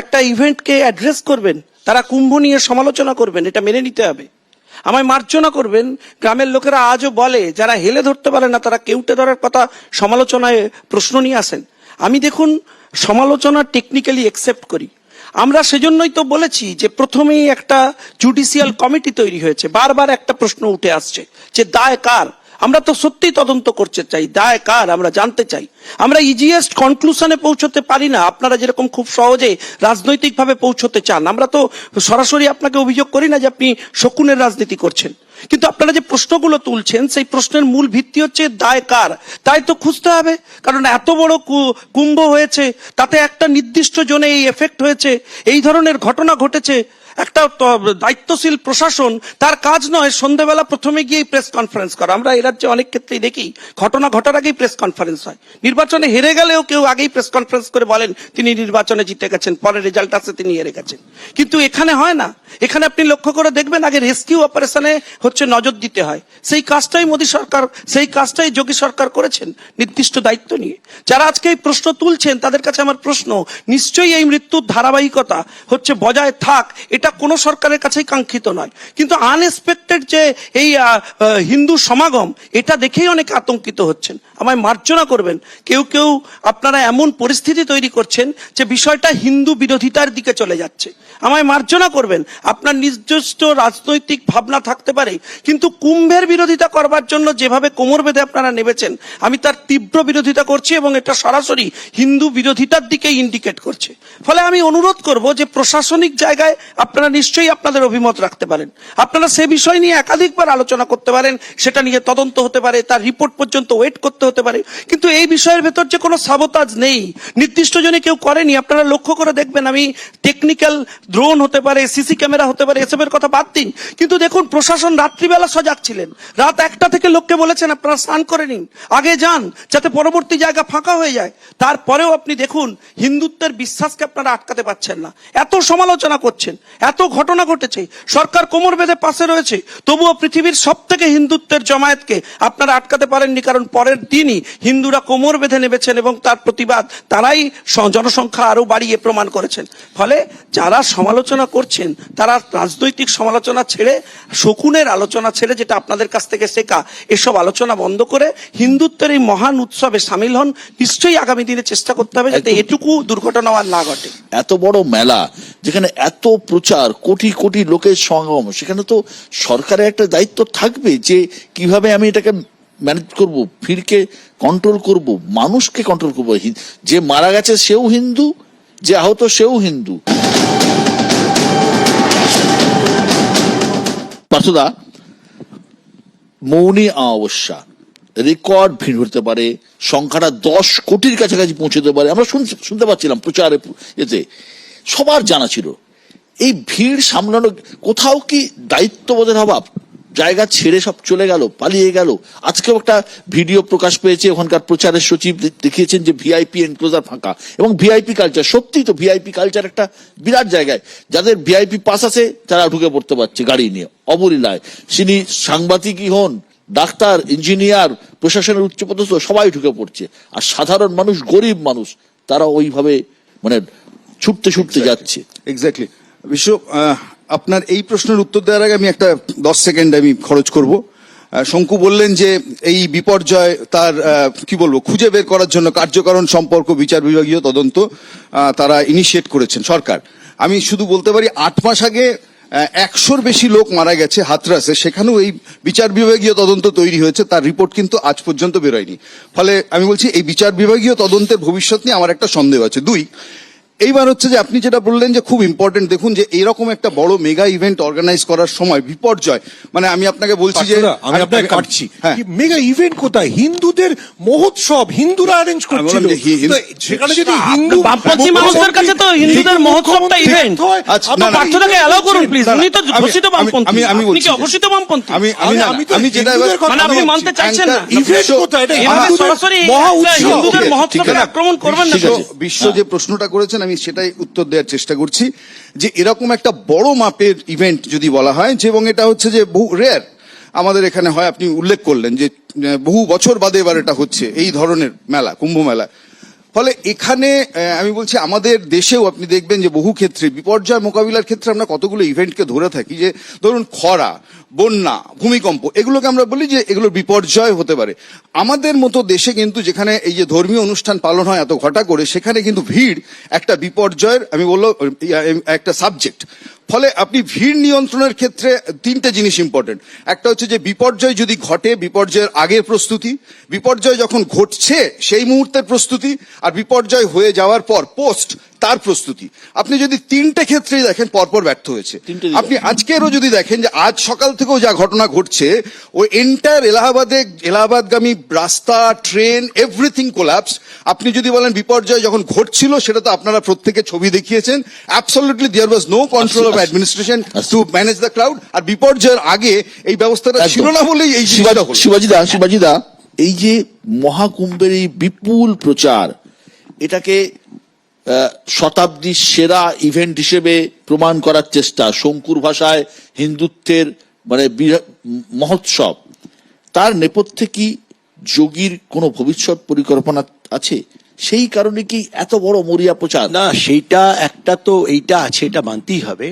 একটা ইভেন্টকে অ্যাড্রেস করবেন, তারা কুম্ভ নিয়ে সমালোচনা করবেন, এটা মেনে নিতে হবে। আমায় মার্জনা করবেন, গ্রামের লোকেরা আজও বলে, যারা হেলে ধরতে পারে না তারা কেউটে ধরার কথা সমালোচনায় প্রশ্ন নিয়ে আসেন। আমি দেখুন, সমালোচনা টেকনিক্যালি একসেপ্ট করি। আমরা সেজন্যই তো বলেছি যে প্রথমেই একটা জুডিশিয়াল কমিটি তৈরি হয়েছে। বারবার একটা প্রশ্ন উঠে আসছে যে দায় কার। আমরা তো সত্যি তদন্ত করতে চাই, দায় কার আমরা জানতে চাই। আমরা ইজিয়েস্ট কনক্লুশনে পৌঁছতে পারি না, আপনারা যেরকম খুব সহজে রাজনৈতিকভাবে পৌঁছতে চান। আমরা তো সরাসরি আপনাকে অভিযোগ করি না যে আপনি শকুনের রাজনীতি করছেন, কিন্তু আপনারা যে প্রশ্নগুলো তুলছেন সেই প্রশ্নের মূল ভিত্তি হচ্ছে দায় কার। তাই তো খুঁজতে হবে, কারণ এত বড় কুম্ভ হয়েছে, তাতে একটা নির্দিষ্ট জোনে এই এফেক্ট হয়েছে, এই ধরনের ঘটনা ঘটেছে। একটা দায়িত্বশীল প্রশাসন, তার কাজ নয় সন্ধ্যাবেলা প্রথমে গিয়ে প্রেস কনফারেন্স করা। আমরা এই রাজ্যে অনেক ক্ষেত্রেই দেখি ঘটনা ঘটার আগেই প্রেস কনফারেন্স হয়। নির্বাচনে হেরে গেলেও কেউ আগেই প্রেস কনফারেন্স করে বলেন তিনি নির্বাচনে জিতে গেছেন, পরে রেজাল্ট আসে তিনি হেরে গেছেন। কিন্তু এখানে হয় না। এখানে আপনি লক্ষ্য করে দেখবেন, আগে রেস্কিউ অপারেশনে হচ্ছে নজর দিতে হয়। সেই কাজটাই মোদী সরকার, সেই কাজটাই যোগী সরকার করেছেন নির্দিষ্ট দায়িত্ব নিয়ে। যারা আজকে এই প্রশ্ন তুলছেন তাদের কাছে আমার প্রশ্ন, নিশ্চয়ই এই মৃত্যুর ধারাবাহিকতা হচ্ছে বজায় থাক, এটা কোনো সরকারের কাছেই কাঙ্ক্ষিত নয়। কিন্তু আনএক্সপেক্টেড যে এই হিন্দু সমাগম, এটা দেখেই অনেকে আতঙ্কিত হচ্ছেন। আমায় মার্জনা করবেন, কেউ কেউ আপনারা এমন পরিস্থিতি তৈরি করছেন যে বিষয়টা হিন্দু বিরোধিতার দিকে চলে যাচ্ছে। আমায় মার্জনা করবেন, আপনার নিজস্ব রাজনৈতিক ভাবনা থাকতে পারে, কিন্তু কুম্ভের বিরোধিতা করবার জন্য যেভাবে কোমর বেঁধে আপনারা নেমেছেন, আমি তার তীব্র বিরোধিতা করছি, এবং এটা সরাসরি হিন্দু বিরোধিতার দিকে ইন্ডিকেট করছে। ফলে আমি অনুরোধ করব যে প্রশাসনিক জায়গায় আপনারা নিশ্চয়ই আপনাদের অভিমত রাখতে পারেন, আপনারা সে বিষয় নিয়ে একাধিকবার আলোচনা করতে পারেন, সেটা নিয়ে তদন্ত হতে পারে, তার রিপোর্ট পর্যন্ত ওয়েট করতে হতে পারে। কিন্তু এই বিষয়ের ভেতর যে কোনো সাবোতাজ নেই, নির্দিষ্ট জনে কেউ করেনি। আপনারা লক্ষ্য করে দেখবেন, আমি টেকনিক্যাল ড্রোন হতে পারে, সিসি ক্যামেরা হতে পারে, এসবের কথা বাদ দিন, কিন্তু দেখুন প্রশাসন রাত্রিবেলা সজাগ ছিলেন। রাত 1টা থেকে লোককে বলেছেন আপনারা স্নান করে নিন, আগে যান, যাতে পরবর্তী জায়গা ফাঁকা হয়ে যায়। তারপরেও আপনি দেখুন হিন্দুত্বের বিশ্বাসকে আপনারা আটকাতে পারছেন না। এত সমালোচনা করছেন, এত ঘটনা ঘটেছে, সরকার কোমর বেঁধে পাশে রয়েছে, তবুও পৃথিবীর সব থেকে হিন্দুত্বের জমায়েতকে আপনারা আটকাতে পারেননি, কারণ পরের দিনই হিন্দুরা কোমর বেঁধে নেমেছেন এবং তার প্রতিবাদ তারাই জনসংখ্যা আরো বাড়িয়ে প্রমাণ করেছেন। ফলে যারা সমালোচনা করছেন তারা রাজনৈতিক সমালোচনা ছেড়ে, শকুনের আলোচনা ছেড়ে, যেটা আপনাদের কাছ থেকে শেখা, এসব আলোচনা বন্ধ করে হিন্দুত্বের এই মহান উৎসবে সামিল হন। নিশ্চয়ই আগামী দিনে চেষ্টা করতে হবে যাতে এটুকু দুর্ঘটনা আর না ঘটে। এত বড় মেলা, যেখানে এত প্রচার, কোটি কোটি লোকের সমাগম, সেখানে তো সরকারের একটা দায়িত্ব থাকবে যে কিভাবে আমি এটাকে ম্যানেজ করব, ভিড়কে কন্ট্রোল করব, মানুষকে কন্ট্রোল করব। যে মারা গেছে সেও হিন্দু, যে আহত সেও হিন্দু। পার্থদা, মৌনী অমাবস্যা রেকর্ড ভিড় হতে পারে, সংখ্যাটা 10 কোটির কাছাকাছি পৌঁছতে পারে, আমরা শুনতে পাচ্ছিলাম প্রচারে, এতে সবার জানা ছিল। এই ভিড় সামলানো, কোথাও কি দায়িত্ববোধের অভাব? জায়গা ছেড়ে সব চলে গেল, পালিয়ে গেল। আজকেও একটা ভিডিও প্রকাশ পেয়েছে, ওখানকার প্রচারের সচিব দেখিয়েছেন যে ভিআইপি এনক্লোজার ফাঁকা, এবং ভিআইপি কালচার, সত্যি তো ভিআইপি কালচার একটা বিরাট জায়গায়, যাদের ভিআইপি পাস আছে তারা ঢুকে পড়তে পারছে গাড়ি নিয়ে অবলীলায়। তিনি সাংবাদিকই হন, ডাক্তার, ইঞ্জিনিয়ার, প্রশাসনের উচ্চপদস্থ সবাই ঢুকে পড়ছে, আর সাধারণ মানুষ, গরিব মানুষ, তারা ওইভাবে মানে ছুটতে ছুটতে যাচ্ছে। এক্স্যাক্টলি। বিশ্ব, আপনার এই প্রশ্নের উত্তর দেওয়ার আগে আমি একটা 10 সেকেন্ড আমি খরচ করব। শঙ্কু বললেন যে এই বিপর্যয় তার কি বলবো খুঁজে বের করার জন্য কার্যকারণ সম্পর্ক বিচার বিভাগীয় তদন্ত তারা ইনিশিয়েট করেছেন সরকার। আমি শুধু বলতে পারি 8 মাস আগে 100-র বেশি লোক মারা গেছে হাতরাসে, সেখানেও এই বিচার বিভাগীয় তদন্ত তৈরি হয়েছে, তার রিপোর্ট কিন্তু আজ পর্যন্ত বেরোয়নি। ফলে আমি বলছি এই বিচার বিভাগীয় তদন্তের ভবিষ্যৎ নিয়ে আমার একটা সন্দেহ আছে। 2, এইবার হচ্ছে যে আপনি যেটা বললেন যে খুব ইম্পর্টেন্ট, দেখুন যে এরকম একটা বড় মেগা ইভেন্ট অর্গানাইজ করার সময় বিপর্যয়, মানে আমি আপনাকে বলছি যে আমি আপনাকে কাটছি, হ্যাঁ, মেগা ইভেন্ট কোথায়? হিন্দুদের মহোৎসব হিন্দুরা অ্যারেঞ্জ করছিল, তো সেখানে যদি হিন্দু বামপন্থী মানুষদের কাছে তো হিন্দুদের মহোৎসবটা ইভেন্ট। আচ্ছা, আপনি পার্থদাকে অ্যালাউ করুন প্লিজ, উনি তো ঘোষিত বামপন্থী। আমি আপনি কি অঘোষিত বামপন্থী? আমি যেটা মানে আপনি মানতে চাইছেন না ইভেন্ট কোথায়? এটা এভাবে সরাসরি হিন্দুদের মহোৎসবে আক্রমণ করবেন না। বিশ্ব যে প্রশ্নটা করেছেন আমি সেটাই উত্তর দেওয়ার চেষ্টা করছি, যে এরকম একটা বড় মাপের ইভেন্ট যদি বলা হয়, যে এবং এটা হচ্ছে যে বহু রেয়ার আমাদের এখানে হয়, আপনি উল্লেখ করলেন যে বহু বছর বাদে এবার এটা হচ্ছে এই ধরনের মেলা, কুম্ভ মেলা। ফলে এখানে আমি বলছি আমাদের দেশেও আপনি দেখবেন যে বহু ক্ষেত্রে বিপর্যয় মোকাবিলার ক্ষেত্রে আমরা কতগুলো ইভেন্টকে ধরে থাকি, যে ধরুন খরা, বন্যা, ভূমিকম্প, এগুলোকে আমরা বলি যে এগুলো বিপর্যয় হতে পারে। আমাদের মতো দেশে কিন্তু যেখানে এই যে ধর্মীয় অনুষ্ঠান পালন হয় এত ঘটা করে, সেখানে কিন্তু ভিড় একটা বিপর্যয়ের আমি বললাম একটা সাবজেক্ট। ফলে আপনি ভিড় নিয়ন্ত্রণের ক্ষেত্রে 3টে জিনিস ইম্পর্টেন্ট। একটা হচ্ছে যে বিপর্যয় যদি ঘটে, বিপর্যয়ের আগের প্রস্তুতি, বিপর্যয় যখন ঘটছে সেই মুহূর্তের প্রস্তুতি, আর বিপর্যয় হয়ে যাওয়ার পর পোস্ট তার প্রস্তুতি। আপনি যদি 3টে ক্ষেত্রেই দেখেন পরপর ব্যর্থ হয়েছে। আপনি আজকেরও যদি দেখেন যে আজ সকাল থেকেও যা ঘটনা ঘটছে, ওই এন্টায়ার এলাহাবাদগামী রাস্তা, ট্রেন, এভরিথিং কোলাপস। আপনি যদি বলেন বিপর্যয় যখন ঘটছিল, সেটা তো আপনারা প্রত্যেকে ছবি দেখিয়েছেন, absolutely there was no control of administration to manage the crowd. আর বিপর্যয়ের আগে এই ব্যবস্থাটা ছিল না বলেই এই জিনিসটা হলো। শিবাজিদা, এই যে মহাকুম্ভের এই বিপুল প্রচার, এটাকে শতাব্দীর সেরা ইভেন্ট হিসেবে প্রমাণ করার চেষ্টা, শঙ্কুর ভাষায় হিন্দুত্বের মানে মহোৎসব, তার নেপথ্যে কি যোগীর কোনো ভবিষ্যৎ পরিকল্পনা আছে? সেই কারণে কি এত বড় মরিয়া প্রচার? না, সেইটা একটা তো এইটা আছে, এটা মানতেই হবে।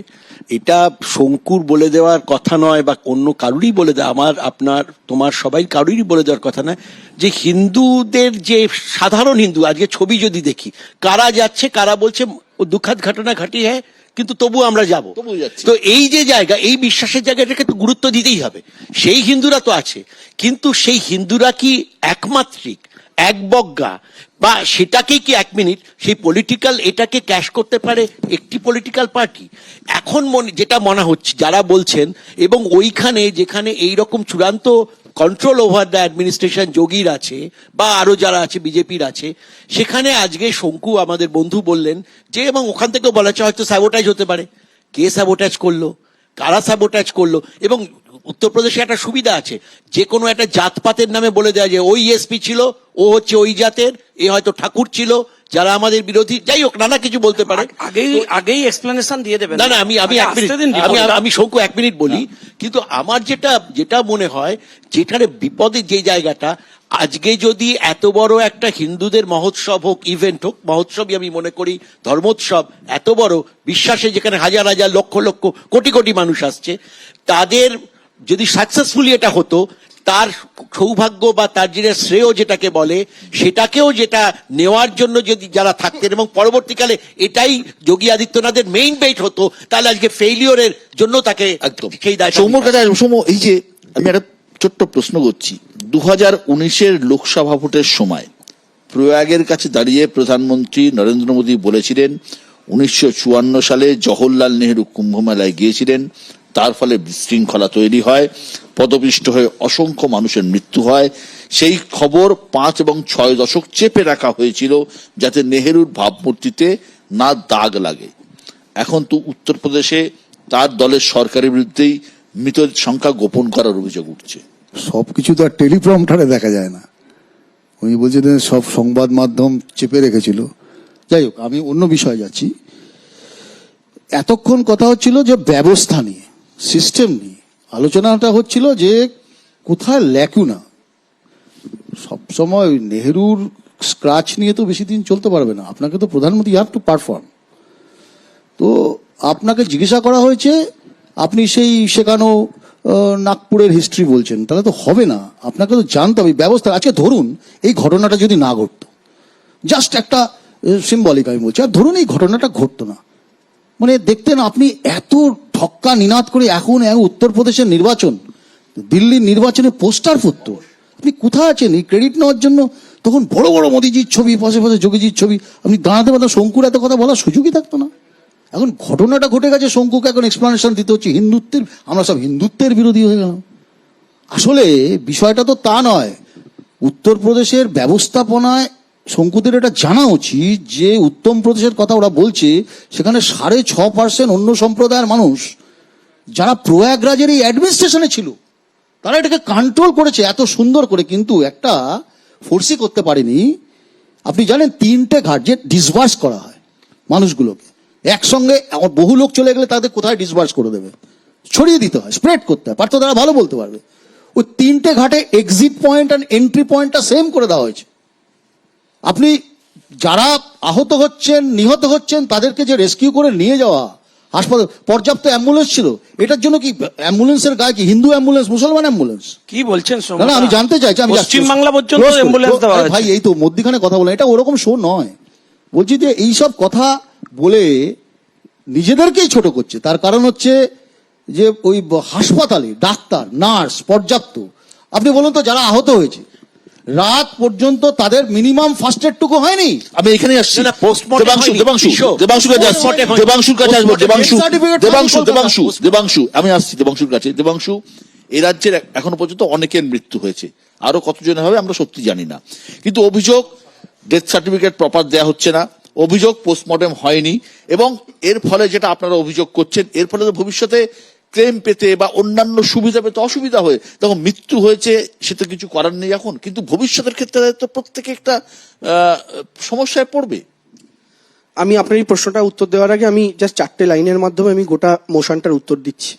এটা শঙ্কুর বলে দেওয়ার কথা নয়, বা অন্য কারুরই বলে দেওয়া, আমার, আপনার, তোমার, সবাই কারুরই বলে দেওয়ার কথা নয়, যে হিন্দুদের যে সাধারণ হিন্দু, আজকে ছবি যদি দেখি, কারা যাচ্ছে, কারা বলছে দুঃখাত ঘটনা ঘটি হ্যাঁ, কিন্তু তবু আমরা যাব। তো এই যে জায়গা, এই বিশ্বাসের জায়গাটাকে তো গুরুত্ব দিতেই হবে। সেই হিন্দুরা তো আছে, কিন্তু সেই হিন্দুরা কি একমাত্রিক, একবজ্ঞা, বা সেটাকেই কি 1 মিনিট সেই পলিটিক্যাল এটাকে ক্যাশ করতে পারে একটি পলিটিক্যাল পার্টি? এখন যেটা মনে হচ্ছে যারা বলছেন, এবং ওইখানে যেখানে এইরকম চূড়ান্ত কন্ট্রোল ওভার দ্য অ্যাডমিনিস্ট্রেশন যোগীর আছে, বা আরো যারা আছে বিজেপির আছে, সেখানে আজকে শঙ্কু আমাদের বন্ধু বললেন যে, এবং ওখান থেকেও বলা হচ্ছে হয়তো স্যাবোটাইজ হতে পারে। কে স্যাবোটাইজ করলো, কারা স্যাবোটাইজ করলো? এবং উত্তরপ্রদেশে একটা সুবিধা আছে, যে কোনো একটা জাতপাতের নামে বলে দেওয়া যায় ওই এসপি ছিল, ও হচ্ছে ওই জাতের, এ হয়তো ঠাকুর ছিল, যারা আমাদের বিরোধী, যাই হোক নানা কিছু বলতে পারে। আগেই এক্সপ্লেনেশন দিয়ে দেবেন। না, আমি শঙ্কু 1 মিনিট বলি। কিন্তু আমার যেটা মনে হয়, যেখানে বিপদের যে জায়গাটা, আজকে যদি এত বড় একটা হিন্দুদের মহোৎসব হোক, ইভেন্ট হোক, মহোৎসবই আমি মনে করি, ধর্মোৎসব, এত বড় বিশ্বাসে যেখানে হাজার হাজার লক্ষ লক্ষ কোটি কোটি মানুষ আসছে, তাদের যদি সাকসেসফুলি এটা হতো, তার সৌভাগ্য বা তার যে শ্রেয় যেটাকে বলে সেটাকেও যেটা নেওয়ার জন্য যদি যারা থাকতেন এবং পরবর্তীকালে এটাই যোগী আদিত্যনাথের মেইন বেট হতো, তাহলে আজকে ফেইলিওরের জন্য তাকে একদম সেই দায় সৌম্যর কাছে আসবো। সৌম্য, এই যে আমি একটা ছোট্ট প্রশ্ন করছি, 2019-এর লোকসভা ভোটের সময় প্রয়াগের কাছে দাঁড়িয়ে প্রধানমন্ত্রী নরেন্দ্র মোদী বলেছিলেন 1954 সালে জওহরলাল নেহেরু কুম্ভ মেলায় গিয়েছিলেন, তার ফলে বিশৃঙ্খলা তৈরি হয়, পদপিষ্ট হয়ে অসংখ্য মানুষের মৃত্যু হয়। সেই খবর 5 এবং 6 দশক চেপে রাখা হয়েছিল যাতে নেহেরুর ভাবমূর্তিতে না দাগ লাগে। এখন তো উত্তরপ্রদেশে তার দলের সরকারের বিরুদ্ধেই মৃতের সংখ্যা গোপন করার অভিযোগ উঠছে। সবকিছু তো আর টেলিপ্রম্পটারে দেখা যায় না। উনি বলছিলেন সব সংবাদ মাধ্যম চেপে রেখেছিল। যাই হোক, আমি অন্য বিষয়ে যাচ্ছি। এতক্ষণ কথা হচ্ছিল যে ব্যবস্থা নিয়ে, সিস্টেম নিয়ে আলোচনাটা হচ্ছিল যে কোথায় ল্যাকুনা। সবসময় নেহেরুর স্ক্রাচ নিয়ে তো বেশি দিন চলতে পারবে না, আপনাকে তো প্রধানমন্ত্রী হ্যাভ টু পারফর্ম। তো আপনাকে জিজ্ঞাসা করা হয়েছে, আপনি সেই শেখানো নাগপুরের হিস্ট্রি বলছেন, তাহলে তো হবে না। আপনাকে তো জানতে হবে ব্যবস্থা। আজকে ধরুন এই ঘটনাটা যদি না ঘটতো, জাস্ট একটা সিম্বলিক আমি বলছি, আর ধরুন এই ঘটনাটা ঘটতো না, মানে দেখতেন আপনি এত ঢক্কা নিনাদ করে এখন উত্তরপ্রদেশের নির্বাচন, দিল্লির নির্বাচনে পোস্টার ফুটতো, আপনি কোথায় আছেন এই ক্রেডিট নেওয়ার জন্য? তখন বড় বড় মোদিজির ছবি, পাশে পাশে যোগীজির ছবি, আপনি দাঁড়াতে পারতেন, শঙ্কুর এত কথা বলার সুযোগই থাকতো না। এখন ঘটনাটা ঘটে গেছে, শঙ্কুকে এখন এক্সপ্লানেশন দিতে হচ্ছে হিন্দুত্বের, আমরা সব হিন্দুত্বের বিরোধী হয়ে গেলাম। আসলে বিষয়টা তো তা নয়। উত্তরপ্রদেশের ব্যবস্থাপনায় শঙ্কুদের এটা জানা উচিত যে উত্তম প্রদেশের কথা ওরা বলছে, সেখানে 6.5% অন্য সম্প্রদায়ের মানুষ যারা প্রয়াগরাজের এই অ্যাডমিনিস্ট্রেশনে ছিল, তারা এটাকে কন্ট্রোল করেছে এত সুন্দর করে, কিন্তু একটা ফোর্সই করতে পারেনি। আপনি জানেন 3টে ঘাট যে ডিসবার্স করা হয় মানুষগুলোকে, একসঙ্গে বহু লোক চলে গেলে তাদের কোথায় ডিসবার্স করে দেবে, ছড়িয়ে দিতে হয়, স্প্রেড করতে হয়। পার্থ তারা ভালো বলতে পারবে। ওই 3টে ঘাটে এক্সিট পয়েন্ট আর এন্ট্রি পয়েন্টটা সেম করে দেওয়া হয়েছে। আপনি যারা আহত হচ্ছেন, নিহত হচ্ছেন, তাদেরকে যে রেস্কিউ করে নিয়ে যাওয়া, হাসপাতাল পর্যাপ্ত অ্যাম্বুলেন্স ছিল, এটার জন্য কি অ্যাম্বুলেন্সের গায়ে কি হিন্দু অ্যাম্বুলেন্স, মুসলমান অ্যাম্বুলেন্স? কি বলছেন না না, আমি জানতে চাইছি। আমি পশ্চিম বাংলা পর্যন্ত অ্যাম্বুলেন্স দেওয়া হয়েছে। ভাই এই তো মধ্যখানে কথা বলে, এটা ওরকম শো নয়। বলছি যে এইসব কথা বলে নিজেদেরকেই ছোট করছে। তার কারণ হচ্ছে যে ওই হাসপাতালে ডাক্তার, নার্স পর্যাপ্ত। আপনি বলুন তো, যারা আহত হয়েছে রাত পর্যন্ত তাদের মিনিমাম ফার্স্ট এড টুকু হয়নি? আমি এখানে আসছি, না, postmortem হয়নি। দেবাংশুর কাছে আসবো, দেবাংশুর কাছে আসবো। দেবাংশু আমি আসছি দেবাংশুর কাছে। দেবাংশু, এই রাজ্যের এখনো পর্যন্ত অনেকের মৃত্যু হয়েছে, আরো কতজনের হবে আমরা সত্যি জানি না, কিন্তু অভিযোগ ডেথ সার্টিফিকেট প্রপার দেওয়া হচ্ছে না, অভিযোগ পোস্টমর্টেম হয়নি, এবং এর ফলে যেটা আপনারা অভিযোগ করছেন, এর ফলে ভবিষ্যতে ক্লেম পেতে বা অন্যান্য সুবিধা পেতে অসুবিধা হয়ে তখন মৃত্যু হয়েছে, সেটা কিছু করার নেই এখন, কিন্তু ভবিষ্যতের ক্ষেত্রে তো প্রত্যেকে একটা সমস্যায় পড়বে। আমি আপনার এই প্রশ্নটা উত্তর দেওয়ার আগে আমি জাস্ট 4টে লাইনের মাধ্যমে আমি গোটা মোশনটার উত্তর দিচ্ছি।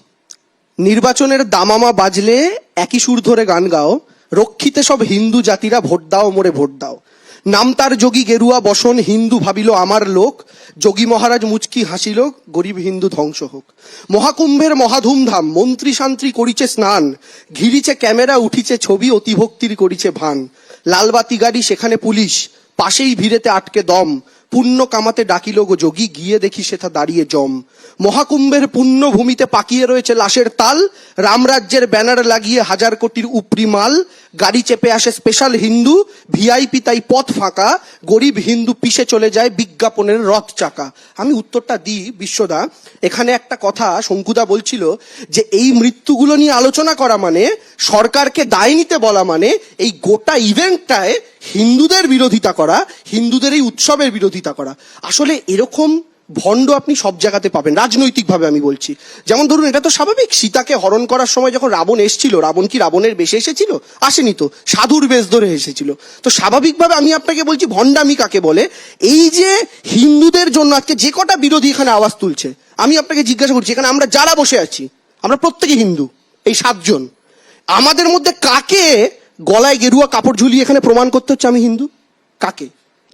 নির্বাচনের দামামা বাজলে একই সুর ধরে গান গাও, রক্ষিতে সব হিন্দু জাতিরা ভোট দাও মোরে ভোট দাও। নাম তার যোগী গেরুয়া বসন, হিন্দু ভাবিল আমার লোক, যোগী মহারাজ মুচকি হাসিল, গরিব হিন্দু ধ্বংস হোক। মহাকুম্ভের মহাধুমধাম, মন্ত্রী শান্ত্রী করিছে স্নান, ঘিরিছে ক্যামেরা উঠিছে ছবি, অতিভক্তির করিছে ভান। লালবাতি গাড়ি সেখানে পুলিশ, পাশেই ভিড়েতে আটকে দম, পুণ্য কামাতে ডাকিল গো যোগী, গিয়ে দেখি সেটা দাঁড়িয়ে জম। মহাকুম্ভের পুণ্য ভূমিতে পাকিয়ে রয়েছে লাশের তাল, রামরাজ্যের ব্যানার লাগিয়ে 1000 কোটির উপরি মাল। গাড়ি চেপে আসে স্পেশাল হিন্দু, ভিআইপি তাই পথ ফাঁকা, গরিব হিন্দু পিছে চলে যায় বিজ্ঞাপনের রথ চাকা। আমি উত্তরটা দিই বিশ্বদা। এখানে একটা কথা শঙ্কুদা বলছিল যে এই মৃত্যুগুলো নিয়ে আলোচনা করা মানে সরকারকে দায় নিতে বলা, মানে এই গোটা ইভেন্টটায় হিন্দুদের বিরোধিতা করা, হিন্দুদের এই উৎসবের বিরোধিতা করা। আসলে এরকম ভণ্ড আপনি সব জায়গাতে পাবেন, রাজনৈতিকভাবে আমি বলছি। যেমন ধরুন, এটা তো স্বাভাবিক, সীতাকে হরণ করার সময় যখন রাবণ এসেছিল, রাবণ কি রাবণের বেশে এসেছিল? আসেনি তো, সাধুর বেশ ধরে এসেছিল। তো স্বাভাবিকভাবে আমি আপনাকে বলছি ভণ্ডামি কাকে বলে। এই যে হিন্দুদের জন্য আজকে যে কটা বিরোধী এখানে আওয়াজ তুলছে, আমি আপনাকে জিজ্ঞাসা করছি, এখানে আমরা যারা বসে আছি আমরা প্রত্যেকে হিন্দু, এই 7 জন, আমাদের মধ্যে কাকে গলায় গেরুয়া কাপড় ঝুলিয়ে এখানে প্রমাণ করতে হচ্ছে আমি হিন্দু? কাকে?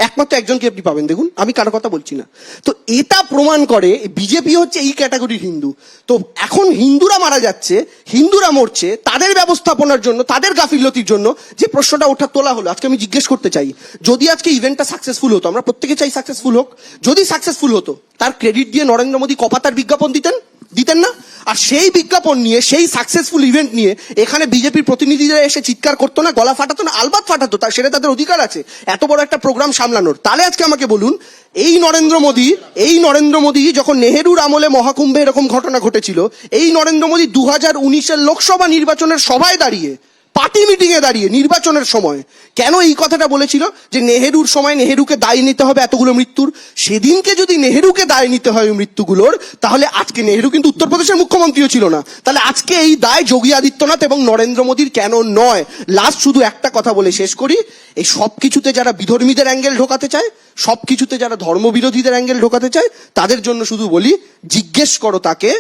একমাত্র একজনকে আপনি পাবেন, দেখুন আমি কারো কথা বলছি না। তো এটা প্রমাণ করে বিজেপি হচ্ছে এই ক্যাটাগরির হিন্দু। তো এখন হিন্দুরা মারা যাচ্ছে, হিন্দুরা মরছে, তাদের ব্যবস্থাপনার জন্য, তাদের গাফিলতির জন্য যে প্রশ্নটা তোলা হলো, আজকে আমি জিজ্ঞেস করতে চাই, যদি আজকে ইভেন্টটা সাকসেসফুল হতো, আমরা প্রত্যেকে চাই সাকসেসফুল হোক, যদি সাকসেসফুল হতো তার ক্রেডিট দিয়ে নরেন্দ্র মোদী কপাতার বিজ্ঞাপন দিতেন না? আর সেই বিজ্ঞাপন নিয়ে, সেই সাকসেসফুল ইভেন্ট নিয়ে এখানে বিজেপির প্রতিনিধিরা এসে চিৎকার করতো না, গলা ফাটাতো না? আলবাত ফাটাতো, সেটা তাদের অধিকার আছে এত বড় একটা প্রোগ্রাম সামলানোর। তাহলে আজকে আমাকে বলুন, এই নরেন্দ্র মোদী যখন নেহেরুর আমলে মহাকুম্ভে এরকম ঘটনা ঘটেছিল, এই নরেন্দ্র মোদী 2019-এর লোকসভা নির্বাচনের সভায় দাঁড়িয়ে, পার্টি মিটিং এ দাঁড়িয়ে নির্বাচনের সময় কেন এই কথাটা বলেছিল যে নেহেরুর সময় নেহেরুকে দায় নিতে হবে এতগুলো মৃত্যুর? সেদিনকে যদি নেহেরুকে দায় নিতে হয় মৃত্যুগুলোর, তাহলে আজকে নেহেরু কিন্তু উত্তরপ্রদেশের মুখ্যমন্ত্রীও ছিল না, তাহলে আজকে এই দায় যোগী আদিত্যনাথ এবং নরেন্দ্র মোদীর কেন নয়? লাস্ট শুধু একটা কথা বলে শেষ করি, এই সবকিছুতে যারা বিধর্মীদের অ্যাঙ্গেল ঢোকাতে চায়, সবকিছুতে যারা ধর্মবিরোধীদের অ্যাঙ্গেল ঢোকাতে চায়, তাদের জন্য শুধু বলি, জিজ্ঞেস করো তাকে,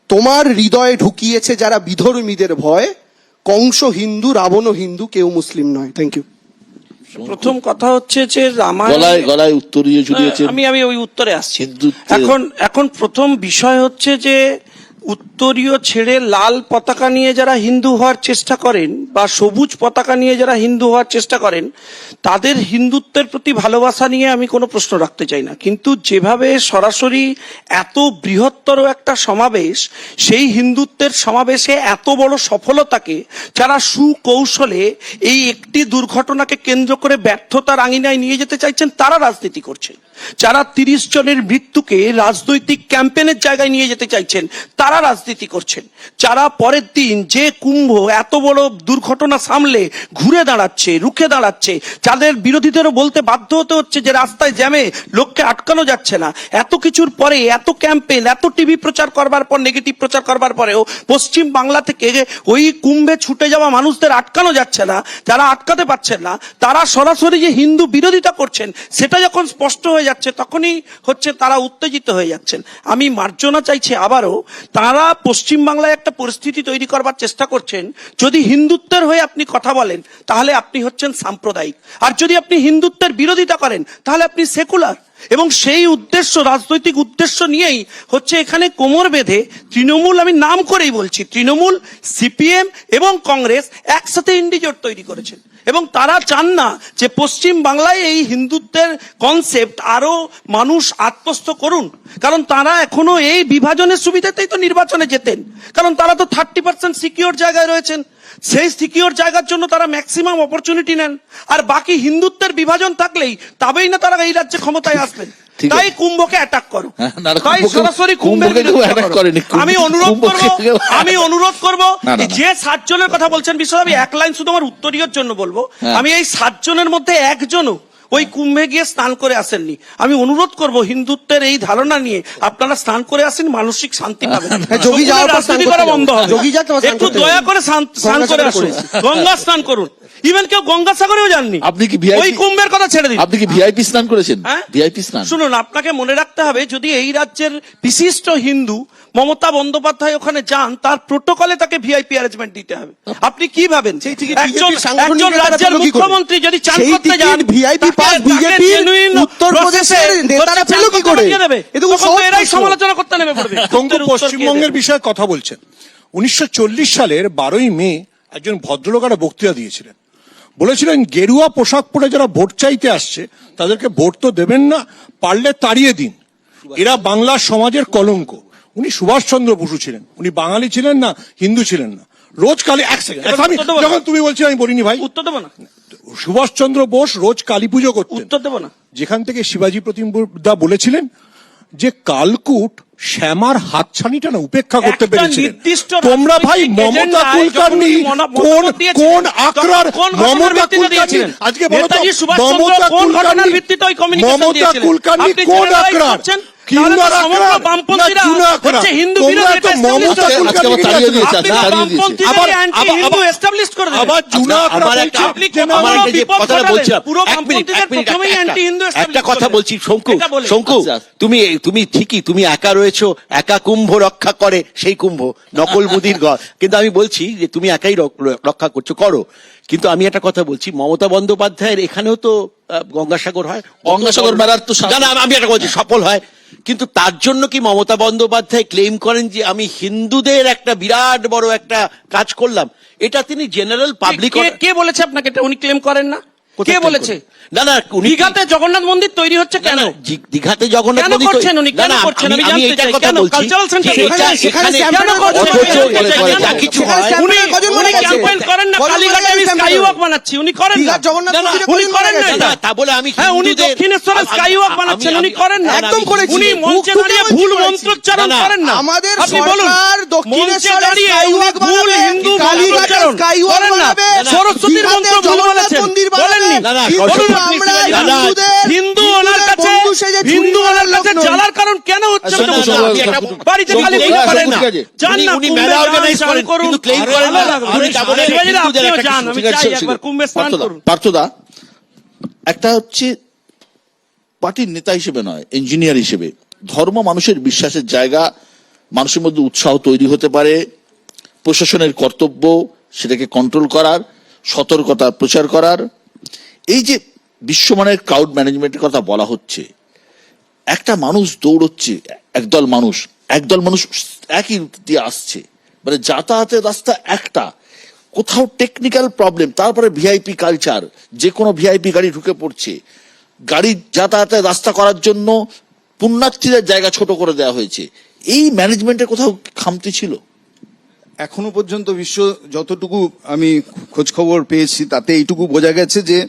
তোমার হৃদয়ে ঢুকিয়েছে যারা বিধর্মীদের ভয়, কংস হিন্দু, রাবণও হিন্দু, কেউ মুসলিম নয়। Thank you. প্রথম কথা হচ্ছে যে গলায় উত্তর দিয়ে ঝুলিয়েছে। আমি ওই উত্তরে আসছি। হিন্দুত্বের- এখন প্রথম বিষয় হচ্ছে যে উত্তরীয় ছেড়ে লাল পতাকা নিয়ে যারা হিন্দু হওয়ার চেষ্টা করেন বা সবুজ পতাকা নিয়ে যারা হিন্দু হওয়ার চেষ্টা করেন, তাদের হিন্দুত্বের প্রতি ভালোবাসা নিয়ে আমি কোনো প্রশ্ন রাখতে চাই না। কিন্তু যেভাবে সরাসরি এত বৃহত্তর একটা সমাবেশ, সেই হিন্দুত্বের সমাবেশে এত বড় সফলতাকে যারা সুকৌশলে এই একটি দুর্ঘটনাকে কেন্দ্র করে ব্যর্থতার আঙিনায় নিয়ে যেতে চাইছেন, তারা রাজনীতি করছেন। যারা 30 জনের মৃত্যুকে রাজনৈতিক ক্যাম্পেনের জায়গায় নিয়ে যেতে চাইছেন, তারা রাজনীতি করছেন। যারা পরের দিন যে কুম্ভ এত বড় দুর্ঘটনা সামলে ঘুরে দাঁড়াচ্ছে, রুখে দাঁড়াচ্ছে, যাদের বিরোধীদেরও বলতে বাধ্য হতে হচ্ছে যে রাস্তায় জ্যামে লোককে আটকানো যাচ্ছে না, এত কিছুর পরে, এত ক্যাম্পেন, এত টিভি প্রচার করবার পর, নেগেটিভ প্রচার করবার পরেও পশ্চিম বাংলা থেকে ওই কুম্ভে ছুটে যাওয়া মানুষদের আটকানো যাচ্ছে না, যারা আটকাতে পারছেন না, তারা সরাসরি যে হিন্দু বিরোধিতা করছেন, সেটা যখন স্পষ্ট হয়ে যাচ্ছে, তখনই হচ্ছে তারা উত্তেজিত হয়ে যাচ্ছেন। আমি মার্জনা চাইছি আবারও, তারা পশ্চিম বাংলায় একটা পরিস্থিতি তৈরি করবার চেষ্টা করছেন, যদি হিন্দুত্বের হয়ে আপনি কথা বলেন তাহলে আপনি হচ্ছেন সাম্প্রদায়িক, আর যদি আপনি হিন্দুত্বের বিরোধিতা করেন তাহলে আপনি সেকুলার। এবং সেই উদ্দেশ্য, রাজনৈতিক উদ্দেশ্য নিয়েই হচ্ছে এখানে কোমর বেঁধে তৃণমূল, আমি নাম করেই বলছি, তৃণমূল, সিপিএম এবং কংগ্রেস একসাথে ইন্ডিজোট তৈরি করেছেন। এবং তারা চান না যে পশ্চিম বাংলায় এই হিন্দুত্বের কনসেপ্ট আরো মানুষ আত্মস্থ করুন, কারণ তারা এখনো এই বিভাজনের সুবিধাতেই তো নির্বাচনে যেতেন, কারণ তারা তো 30% সিকিউর জায়গায় রয়েছেন। সেই সিকিউর জায়গার জন্য তারা ম্যাক্সিমাম অপরচুনিটি নেন, আর বাকি হিন্দুত্বের বিভাজন থাকলেই তবেই না তারা এই রাজ্যে ক্ষমতায় আসবেন। ঠিক আছে। তাই কুম্ভকে অ্যাটাক করো, না, না, তাই সরাসরি কুম্ভের কুম্ভকে কেউ বিরুদ্ধে attack করো। করেনি। আমি অনুরোধ করব না, না, না। যে 7 জনের কথা বলছেন, বিষয় আমি এক লাইন শুধু আমার উত্তরীয়র জন্য বলবো, আমি এই 7 জনের মধ্যে একজনও ওই কুম্ভে গিয়ে স্নান করে আসেননি। আমি অনুরোধ করব, হিন্দুত্বের এই ধারণা নিয়ে আপনারা স্নান করে আসেন, মানসিক শান্তি পাবেন। যোগী যাওয়ার পর রাজনীতি করা বন্ধ হবে। যোগী যাক তোমার স্নান একটু করতে দয়া হবে। করে স্নান করে আসুন, গঙ্গা স্নান করুন। ইভেন কেউ গঙ্গাসাগরেও যাননি, আপনি কি VIP ওই কুম্ভের কথা ছেড়ে দিন। আপনি কি ভিআইপি স্নান করেছেন? হ্যাঁ? ভিআইপি স্নান। শুনুন, আপনাকে মনে রাখতে হবে, যদি এই রাজ্যের বিশিষ্ট হিন্দু মমতা বন্দ্যোপাধ্যায় ওখানে যান, তার প্রোটোকলে তাকে ভিআইপি অ্যারেঞ্জমেন্ট দিতে হবে। আপনি কি ভাবেন? সেই থেকে একজন BJP সাংগঠনিক একজন নেতারা রাজ্যের পেল কি করে? মুখ্যমন্ত্রী যদি চান সেই করতে যান, টিকিট VIP তাকে- পাস তাকে BJP genuine উত্তরপ্রদেশের process এ নেতারা হচ্ছে পেল চান কি করতে করে? পাঠিয়ে দেবে। এ তো খুব তখন তো সহজ এরাই প্রশ্ন। সমালোচনা করতে নেমে পড়বে। টঙ্কু উত্তর কে পশ্চিমবঙ্গের দেবে? বিষয়ে কথা বলছেন। 1940 সালের 12ই মে একজন ভদ্রলোক একটা বক্তৃতা দিয়েছিলেন, বলেছিলেন গেরুয়া পোশাক পরে যারা ভোট চাইতে আসছে তাদেরকে ভোট তো দেবেন না, পারলে তাড়িয়ে দিন, এরা বাংলার সমাজের কলঙ্ক। উনি সুভাষচন্দ্র বসু ছিলেন, উনি বাঙালি ছিলেন না, হিন্দু ছিলেন না। রোজ কালী, এক সেকেন্ড, যখন তুমি বলছি আমি বলিনি ভাই, উত্তর দেবো না, সুভাষচন্দ্র বোস রোজ কালী পুজো করতেন। উত্তর দেবো না। যেখান থেকে শিবাজী প্রতিমদা বলেছিলেন যে কালকুট শ্যামার হাতছানিটা না উপেক্ষা করতে একটা পেরেছিলেন। নির্দিষ্ট তোমরা ভাই রাজনৈতিক মমতা এজেন্ডায় কুলকার্নি যখন উনি কোন মতামত দিয়েছিলেন, কোন আকরার তখন কোন ঘটনার মমতা ভিত্তিতে কুলকার্নি দিয়েছিলেন? আজকে বলো তো, নেতাজি সুভাষচন্দ্র মমতা কোন ঘটনার কুলকার্নি ভিত্তিতে ওই communication মমতা দিয়েছিলেন? কুলকার্নি আপনি কোন generalize আকরার? করছেন, তাহলে তো কিংবা সমগ্র রাখরা, বামপন্থীরা না চুনাকরা। হচ্ছে হিন্দু তোমরা বিরোধী, তো এটা মমতা establish আজকে করে আবার তাড়িয়ে দিয়েছে, আপনি আজকে তাড়িয়ে দিয়েছে। বামপন্থীদের anti-হিন্দু establish করে দেবেন। আবার জুনাকরা আমার বলছে, আপনি আমার কতবড় একটা যে বিপদ কথাটা ঘটালেন। বলছিলাম, পুরো এক মিনিট, বামপন্থীদের এক মিনিট, প্রথমেই একটা- anti-হিন্দু একটা establish কথা করে বলছি, দেবেন। শঙ্কু, এটা বলে। শঙ্কু, আচ্ছা। তুমি ঠিকই, তুমি একা রয়েছো, একা কুম্ভ রক্ষা করে সেই কুম্ভ, নকল বুদ্ধির ঘর। কিন্তু আমি বলছি যে তুমি একাই রক্ষা করো, কিন্তু আমি একটা কথা বলছি, মমতা বন্দ্যোপাধ্যায়ের এখানেও তো গঙ্গাসাগর হয়, গঙ্গাসাগর মেলার তো না, না, আমি একটা বলছি, সফল হয়। কিন্তু তার জন্য কি মমতা বন্দ্যোপাধ্যায় ক্লেম করেন যে আমি হিন্দুদের একটা বিরাট বড় একটা কাজ করলাম? এটা তিনি জেনারেল পাবলিক। কে বলেছে আপনাকে এটা? উনি ক্লেম করেন না? কে বলেছে? না না, দীঘাতে জগন্নাথ মন্দির তৈরি হচ্ছে কেন? দীঘাতে জগন্নাথ কেন মন্দির করছেন উনি? না, কেন না, করছেন? আমি আমি জানতে এইটার চাই। কথা কেন? বলছি। Cultural center সেটা- সেখানে সেখানে- স্যাম্পল কেন করছেন? অথচ আমি যা কিছু সেখানে হয়, স্যাম্পল উনি কজন মারা গেছে? ক্যাম্পেইন করেন না, কজন কালীঘাটে মারা আমি গেছে স্কাই ওয়াক বানাচ্ছি, উনি করেন না? দীঘার জগন্নাথ না, না, মন্দিরে উনি কজন করেন মারা না গেছে? এটা। তা বলে আমি হ্যাঁ, উনি হিন্দুদের- দক্ষিণেশ্বরে স্কাই ওয়াক বানাচ্ছেন, উনি করেন না? একদম করেছি। উনি মঞ্চে মুখ দাঁড়িয়ে ফুটে ভুল বলছি। মন্ত্রোচ্চারণ না, না, করেন না? আমাদের আপনি বলুন, সরকার মঞ্চে দক্ষিণেশ্বরে দাঁড়িয়ে স্কাই উনি ওয়াক ভুল বানাবে, হিন্দু কালীঘাটে মন্ত্রোচ্চারণ স্কাই ওয়াক করেন না? বানাবে, সরস্বতীর দীঘাতে মন্ত্র ভুল জগন্নাথ বলেছেন, মন্দির বানাবে। বলেননি? না, না, কিন্তু বলুন আপনি আমরা কি জানেন? হিন্দুদের- হিন্দু ওনার কাছে বন্ধু সেজে চুরি হিন্দু ওনার করার কাছে লোক নই। জ্বালার কারণ কেন হচ্ছে? না, না, বলুন। না, আমি একটা- বাড়িতে শঙ্কু, খালি এই পুজো করেন শঙ্কু, না। ঠিক আছে। যান না, উনি কুম্ভে মেলা যান, organize স্নান করেন, করুন। কিন্তু claim আরে করেন না। ভালো লাগলো। উনি তা বলে শিবাজিদা, হিন্দুদের আপনিও একটা যান, কিছু- আমি ঠিক আছে, চাই ঠিক আছে। একবার কুম্ভে স্নান করুন। পার্থদা, একটা হচ্ছে পার্টির নেতা হিসেবে নয়, ইঞ্জিনিয়ার হিসেবে ধর্ম মানুষের বিশ্বাসের জায়গা, মানুষের মধ্যে উৎসাহ তৈরি হতে পারে, প্রশাসনের কর্তব্য সেটাকে কন্ট্রোল করার, সতর্কতা প্রচার করার। এই যে বিশ্বমানের ক্রাউড ম্যানেজমেন্টের কথা বলা হচ্ছে, একটা মানুষ দৌড়চ্ছে, একদল মানুষ একই দিয়ে আসছে, মানে যাতায়াতের রাস্তা একটা, কোথাও টেকনিক্যাল প্রবলেম, তারপরে ভিআইপি কালচার, যে কোনো ভিআইপি গাড়ি ঢুকে পড়ছে, গাড়ি যাতায়াতের রাস্তা করার জন্য পুণ্যার্থীদের জায়গা ছোট করে দেওয়া হয়েছে। এই ম্যানেজমেন্টের কোথাও খামতি ছিল? এখনো পর্যন্ত বিশ্ব যতটুকু আমি খোঁজ খবর পেয়েছি তাতে এইটুকু বোঝা গেছে যে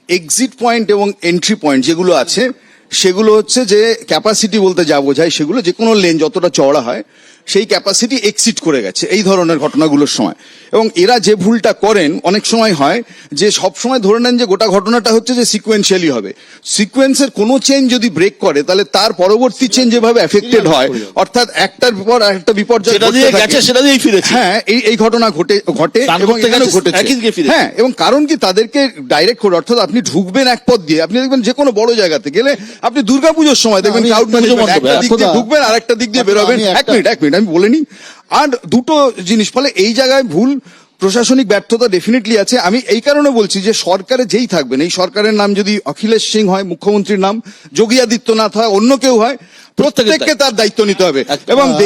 এক্সিট পয়েন্ট এবং এন্ট্রি পয়েন্ট যেগুলো আছে সেগুলো হচ্ছে যে ক্যাপাসিটি বলতে যা বোঝায় সেগুলো যে কোনো লেন যতটা চওড়া হয় সেই ক্যাপাসিটি এক্সিট করে গেছে এই ধরনের ঘটনাগুলোর সময়। এবং এরা যে ভুলটা করেন অনেক সময় হয় যে সব সময় ধরে নেন যে গোটা ঘটনাটা হচ্ছে যে সিকোয়েন্সিয়ালি হবে, সিকোয়েন্সের কোনো চেঞ্জ যদি ব্রেক করে তাহলে তার পরবর্তী চেঞ্জ যেভাবে এফেক্টেড হয়, অর্থাৎ একটার পর একটা বিপর্যয় সেটা ঘটতে দিয়ে থাকে। গেছে, সেটা দিয়েই ফিরেছে। হ্যাঁ, এই ঘটনা ঘটে তার এবং করতে এখানেও গেছে, ঘটেছে। একই দিকে ফিরেছে। হ্যাঁ, এবং কারণ কি তাদেরকে ডাইরেক্ট করে, অর্থাৎ আপনি ঢুকবেন এক পথ দিয়ে, আপনি দেখবেন যে কোনো বড় জায়গাতে গেলে আপনি দুর্গাপুজোর সময় দেখবেন আমি ক্রাউড পুজো ম্যানেজমেন্ট, মণ্ডপে, একটা দিক দিয়ে একদা- ঢুকবেন আর একটা দিক দিয়ে একদা বেরোবেন। আমি এক মিনিট আমি বলে নিই। আর দুটো জিনিস, ফলে এই জায়গায় ভুল প্রশাসনিক ব্যর্থতা ডেফিনেটলি আছে। আমি এই কারণে বলছি যে সরকারে যেই থাকবেন, এই সরকারের নাম যদি অখিলেশ সিং হয় মুখ্যমন্ত্রীর নাম, যোগী আদিত্যনাথ হয়, অন্য কেউ হয়, প্রত্যেককে তার দায়িত্ব নিতে হবে। এবং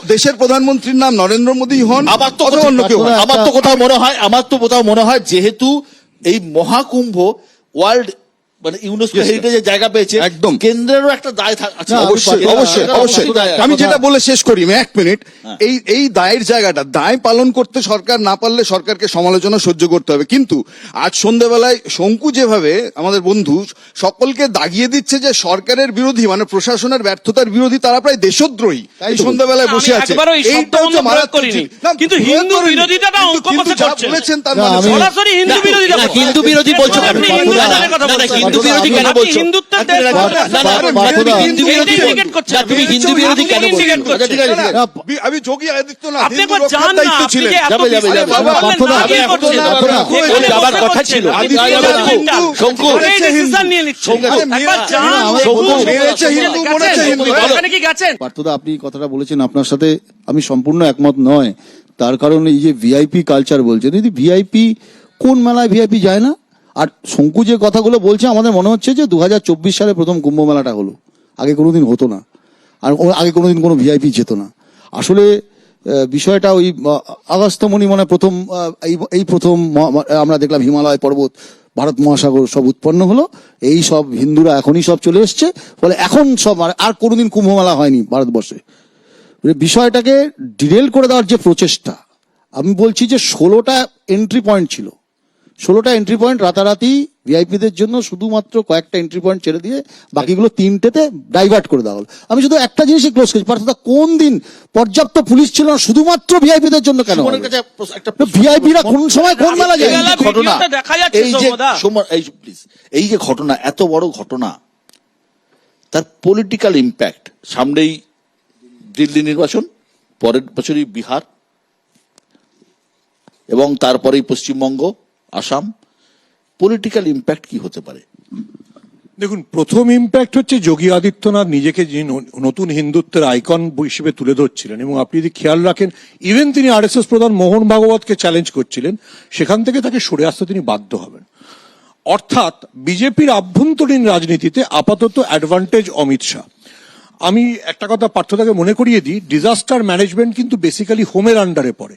দেশের প্রধানমন্ত্রীর নাম নরেন্দ্র মোদী হন, আমার তো অথবা অন্য কেউ হন। আমার তো কোথাও মনে হয় যেহেতু এই মহাকুম্ভ ওয়ার্ল্ড মানে ইউনেস্কো হেরিটেজের জায়গা পেয়েছে, একদম। কেন্দ্রেরও একটা দায় আছে। না, অবশ্যই অবশ্যই অবশ্যই। আমি যেটা বলে শেষ করি, আমি 1 মিনিট, এই দায়ের জায়গাটা, দায় পালন করতে সরকার না পারলে সরকারকে সমালোচনা সহ্য করতে হবে। কিন্তু আজ সন্ধ্যাবেলায় শঙ্কু যেভাবে আমাদের বন্ধু সকলকে দাগিয়ে দিচ্ছে যে সরকারের বিরোধী, মানে প্রশাসনের ব্যর্থতার বিরোধী, তারা প্রায় দেশদ্রোহী এই সন্ধ্যাবেলায় আমি বসে আছে। একবারও এই শব্দ এইটা হচ্ছে প্রয়োগ মারাত্মক করিনি। জিনিস। না, কিন্তু প্রয়োগ হিন্দু করিনি। বিরোধিতাটা অঙ্ক কিন্তু কষে যা করছেন। বলেছেন তার না, মানে আমি- সরাসরি হিন্দু না, বিরোধিতা না, করছেন। হিন্দু বিরোধী বলছো কেন? আপনি না, হিন্দু না, বিরোধিতার কথা না, না, বলছেন। হিন্দু বিরোধী কেন আপনি বলছো? হিন্দুত্বের দেশ না, করছেন। না, না, পার্থদা, হিন্দু বিরোধী আপনি বলছো। indicate করছেন। না, তুমি হিন্দু বিরোধী কেন আপনি বলছো? indicate করছেন। ঠিক আছে, ঠিক আছে। না, আমি যোগী আদিত্যনাথ আপনি হিন্দু একবার রক্ষার যান না, দায়িত্ব আপনি ছিলেন। যে এত যাবে, যাবে, বিস্তারে যাবে। বললেন, পার্থদা, না গিয়ে করছেন। পার্থদা, এখানে যাবার বসে কথা করছেন। ছিল। আপনি আদিত্য decision হিন্দু, শঙ্কু, মেরেছে এই decision হিন্দু। নিয়ে নিচ্ছেন। শঙ্কু, একবার যান, শঙ্কু, দেখুন। মেরেছে হিন্দু, মরেছে গেছেন? হিন্দু। ওখানে কি গেছেন? পার্থদা, আপনি কথাটা বলেছেন, আপনার সাথে আমি সম্পূর্ণ একমত নয়। তার কারণ এই যে ভিআইপি কালচার বলছেন, যদি ভিআইপি, কোন মেলায় ভিআইপি যায় না? আর শঙ্কু যে কথাগুলো বলছে, আমাদের মনে হচ্ছে যে 2024 সালে প্রথম কুম্ভ মেলাটা হলো, আগে কোনোদিন হতো না, আর আগে কোনোদিন কোনো ভিআইপি যেত না। আসলে বিষয়টা ওই আগস্ত্যমণি মানে প্রথম এই প্রথম আমরা দেখলাম হিমালয় পর্বত, ভারত মহাসাগর সব উৎপন্ন হলো, এই সব হিন্দুরা এখনই সব চলে এসছে, ফলে এখন সব আর কোনোদিন কুম্ভ মেলা হয়নি ভারতবর্ষে। বিষয়টাকে ডিরেল করে দেওয়ার যে প্রচেষ্টা, আমি বলছি যে 16টা এন্ট্রি পয়েন্ট ছিল, 16টা এন্ট্রি পয়েন্ট রাতারাতি ভিআইপিদের জন্য শুধুমাত্র কয়েকটা এন্ট্রি পয়েন্ট ছেড়ে দিয়ে বাকিগুলো 3টেতে ডাইভার্ট করে দেওয়া হলো। আমি শুধু একটা জিনিসই ক্লোজ করেছি, পার্থদা, কোন দিন পর্যাপ্ত পুলিশ ছিল না শুধুমাত্র ভিআইপিদের জন্য? কেন সুমনের কাছে একটা প্রশ্ন- ভিআইপিরা কোন সময় কোন মেলা যায়? এই যে ভিডিওটা ঘটনা, দেখা যাচ্ছে, এই যে সৌম্যদা। এই যে ঘটনা, এত বড় ঘটনা, তার পলিটিক্যাল ইম্প্যাক্ট সামনেই দিল্লি নির্বাচন, পরের বছরই বিহার, এবং তারপরেই পশ্চিমবঙ্গ, আসাম। পলিটিক্যাল ইম্প্যাক্ট কি হতে পারে? দেখুন, প্রথম ইম্প্যাক্ট হচ্ছে যোগী আদিত্যনাথ নিজেকে যে নতুন হিন্দুত্বের আইকন হিসেবে তুলে ধরছিলেন, এবং আপনি যদি খেয়াল রাখেন ইভেন তিনি আরএসএস প্রধান মোহন ভাগবতকে চ্যালেঞ্জ করছিলেন, সেখান থেকে তাকে সরে আসতে তিনি বাধ্য হবেন। অর্থাৎ বিজেপির আভ্যন্তরীণ রাজনীতিতে আপাতত অ্যাডভান্টেজ অমিত শাহ। আমি একটা কথা পার্থদাকে মনে করিয়ে দিই, ডিজাস্টার ম্যানেজমেন্ট কিন্তু বেসিক্যালি হোমের আন্ডারে পড়ে।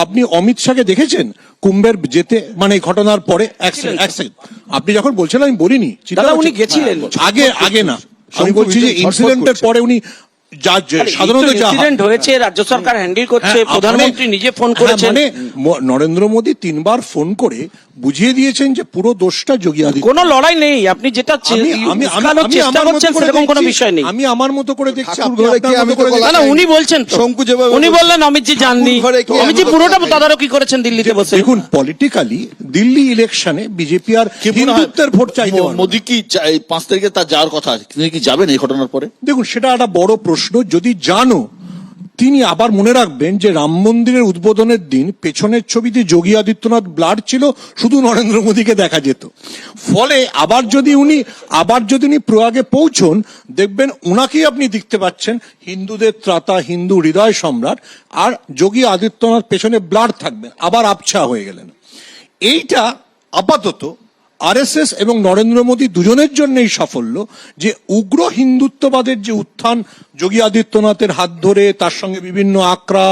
আপনি অমিত শাহকে দেখেছেন কুম্ভের যেতে, মানে এই ঘটনার পরে? এক সেকেন্ড, আপনি যখন বলছেন আমি বলিনি, দাদা উনি গেছিলেন আগে না, আমি বলছি যে ইনসিডেন্টের পরে উনি সাধারণত ইনসিডেন্ট হয়েছে, রাজ্য সরকার হ্যান্ডেল করছে, প্রধানমন্ত্রী নিজে ফোন করেছেন, মানে নরেন্দ্র মোদী 3 বার ফোন করে বুঝিয়ে দিয়েছেন যে পুরো দোষটা যোগী আদিত্যনাথ। কোনো লড়াই নেই, আপনি যেটা চেষ্টা করছেন সেরকম কোনো বিষয় নেই। আমি আমার মতো করে দেখছি, না উনি বলছেন তো, উনি বললেন অমিতজি জাননি, অমিতজি পুরোটা তদারকি করেছেন দিল্লিতে বসে। দেখুন, পলিটিক্যালি দিল্লি ইলেকশনে বিজেপি আর হিন্দুত্বের ভোট চাইতে পারে। মোদী কি 5 তারিখে তার যাওয়ার কথা, তিনি কি যাবেন এই ঘটনার পরে? দেখুন, সেটা একটা বড় প্রশ্ন। যদি জানো, তিনি আবার মনে রাখবেন যে রাম মন্দিরের উদ্বোধনের দিন পেছনের ছবিতে যোগী আদিত্যনাথ ব্লার ছিল, শুধু নরেন্দ্র মোদীকে দেখা যেত। ফলে আবার যদি উনি প্রয়াগে পৌঁছন, দেখবেন উনাকেই আপনি দেখতে পাচ্ছেন হিন্দুদের ত্রাতা, হিন্দু হৃদয় সম্রাট, আর যোগী আদিত্যনাথ পেছনে ব্লার থাকবেন, আবার আবছা হয়ে গেলেন। এইটা আপাতত আরএসএস এবং নরেন্দ্র মোদী দুজনের জন্যই সাফল্য, যে উগ্র হিন্দুত্ববাদের যে উত্থান যোগী আদিত্যনাথের হাত ধরে, তার সঙ্গে বিভিন্ন আকড়া,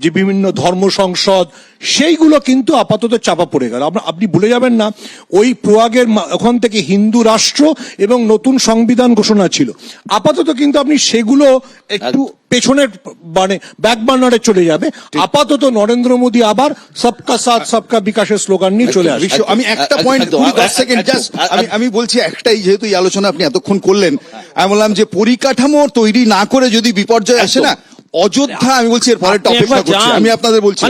যে বিভিন্ন ধর্ম সংসদ, সেইগুলো কিন্তু আপাতত চাপা পড়ে গেল। আপনি ভুলে যাবেন না, ওই প্রয়াগের ওখান থেকে হিন্দু রাষ্ট্র এবং নতুন সংবিধান ঘোষণা ছিল। আপাতত কিন্তু আপনি সেগুলো একটু পেছনের, মানে ব্যাকবার্নারে চলে যাবে। আপাতত নরেন্দ্র মোদী আবার সবকা সাথ সবকা বিকাশের স্লোগান নিয়ে চলে আসবে। আমি একটা পয়েন্ট 10 সেকেন্ড জাস্ট আমি বলছি একটাই, যেহেতু এই আলোচনা আপনি এতক্ষণ করলেন, আমি বললাম যে পরিকাঠামো তৈরি না করে যদি বিপর্যয় আসে না, অযোধ্যা, আমি বলছি এর পরেরটা অপেক্ষা করছি, আমি আপনাদের বলছি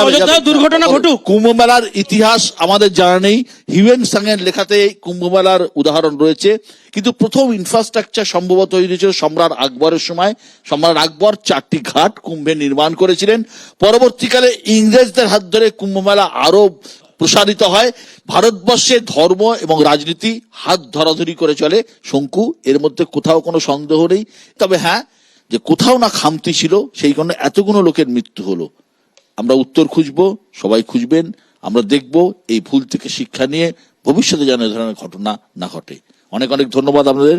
অযোধ্যায় দুর্ঘটনা ঘটুক। কুম্ভ মেলার ইতিহাস আমাদের জানা নেই, হিউয়েন সাংয়ের লেখাতে কুম্ভ মেলার উদাহরণ রয়েছে, কিন্তু প্রথম ইনফ্রাস্ট্রাকচার সম্ভবত তৈরি হয়েছিল সম্রাট আকবরের সময়। সম্রাট আকবর 4টি ঘাট কুম্ভে নির্মাণ করেছিলেন। পরবর্তীকালে ইংরেজদের হাত ধরে কুম্ভ মেলা আরো প্রসারিত হয়। ভারতবর্ষে ধর্ম এবং রাজনীতি হাত ধরাধরি করে চলে শঙ্কু, এর মধ্যে কোথাও কোনো সন্দেহ নেই। তবে হ্যাঁ, যে কোথাও না খামতি ছিল, সেই কারণে এতগুলো লোকের মৃত্যু হলো। আমরা উত্তর খুঁজবো, সবাই খুঁজবেন, আমরা দেখব এই ভুল থেকে শিক্ষা নিয়ে ভবিষ্যতে যেন এ ধরনের ঘটনা না ঘটে। অনেক অনেক ধন্যবাদ আপনাদের।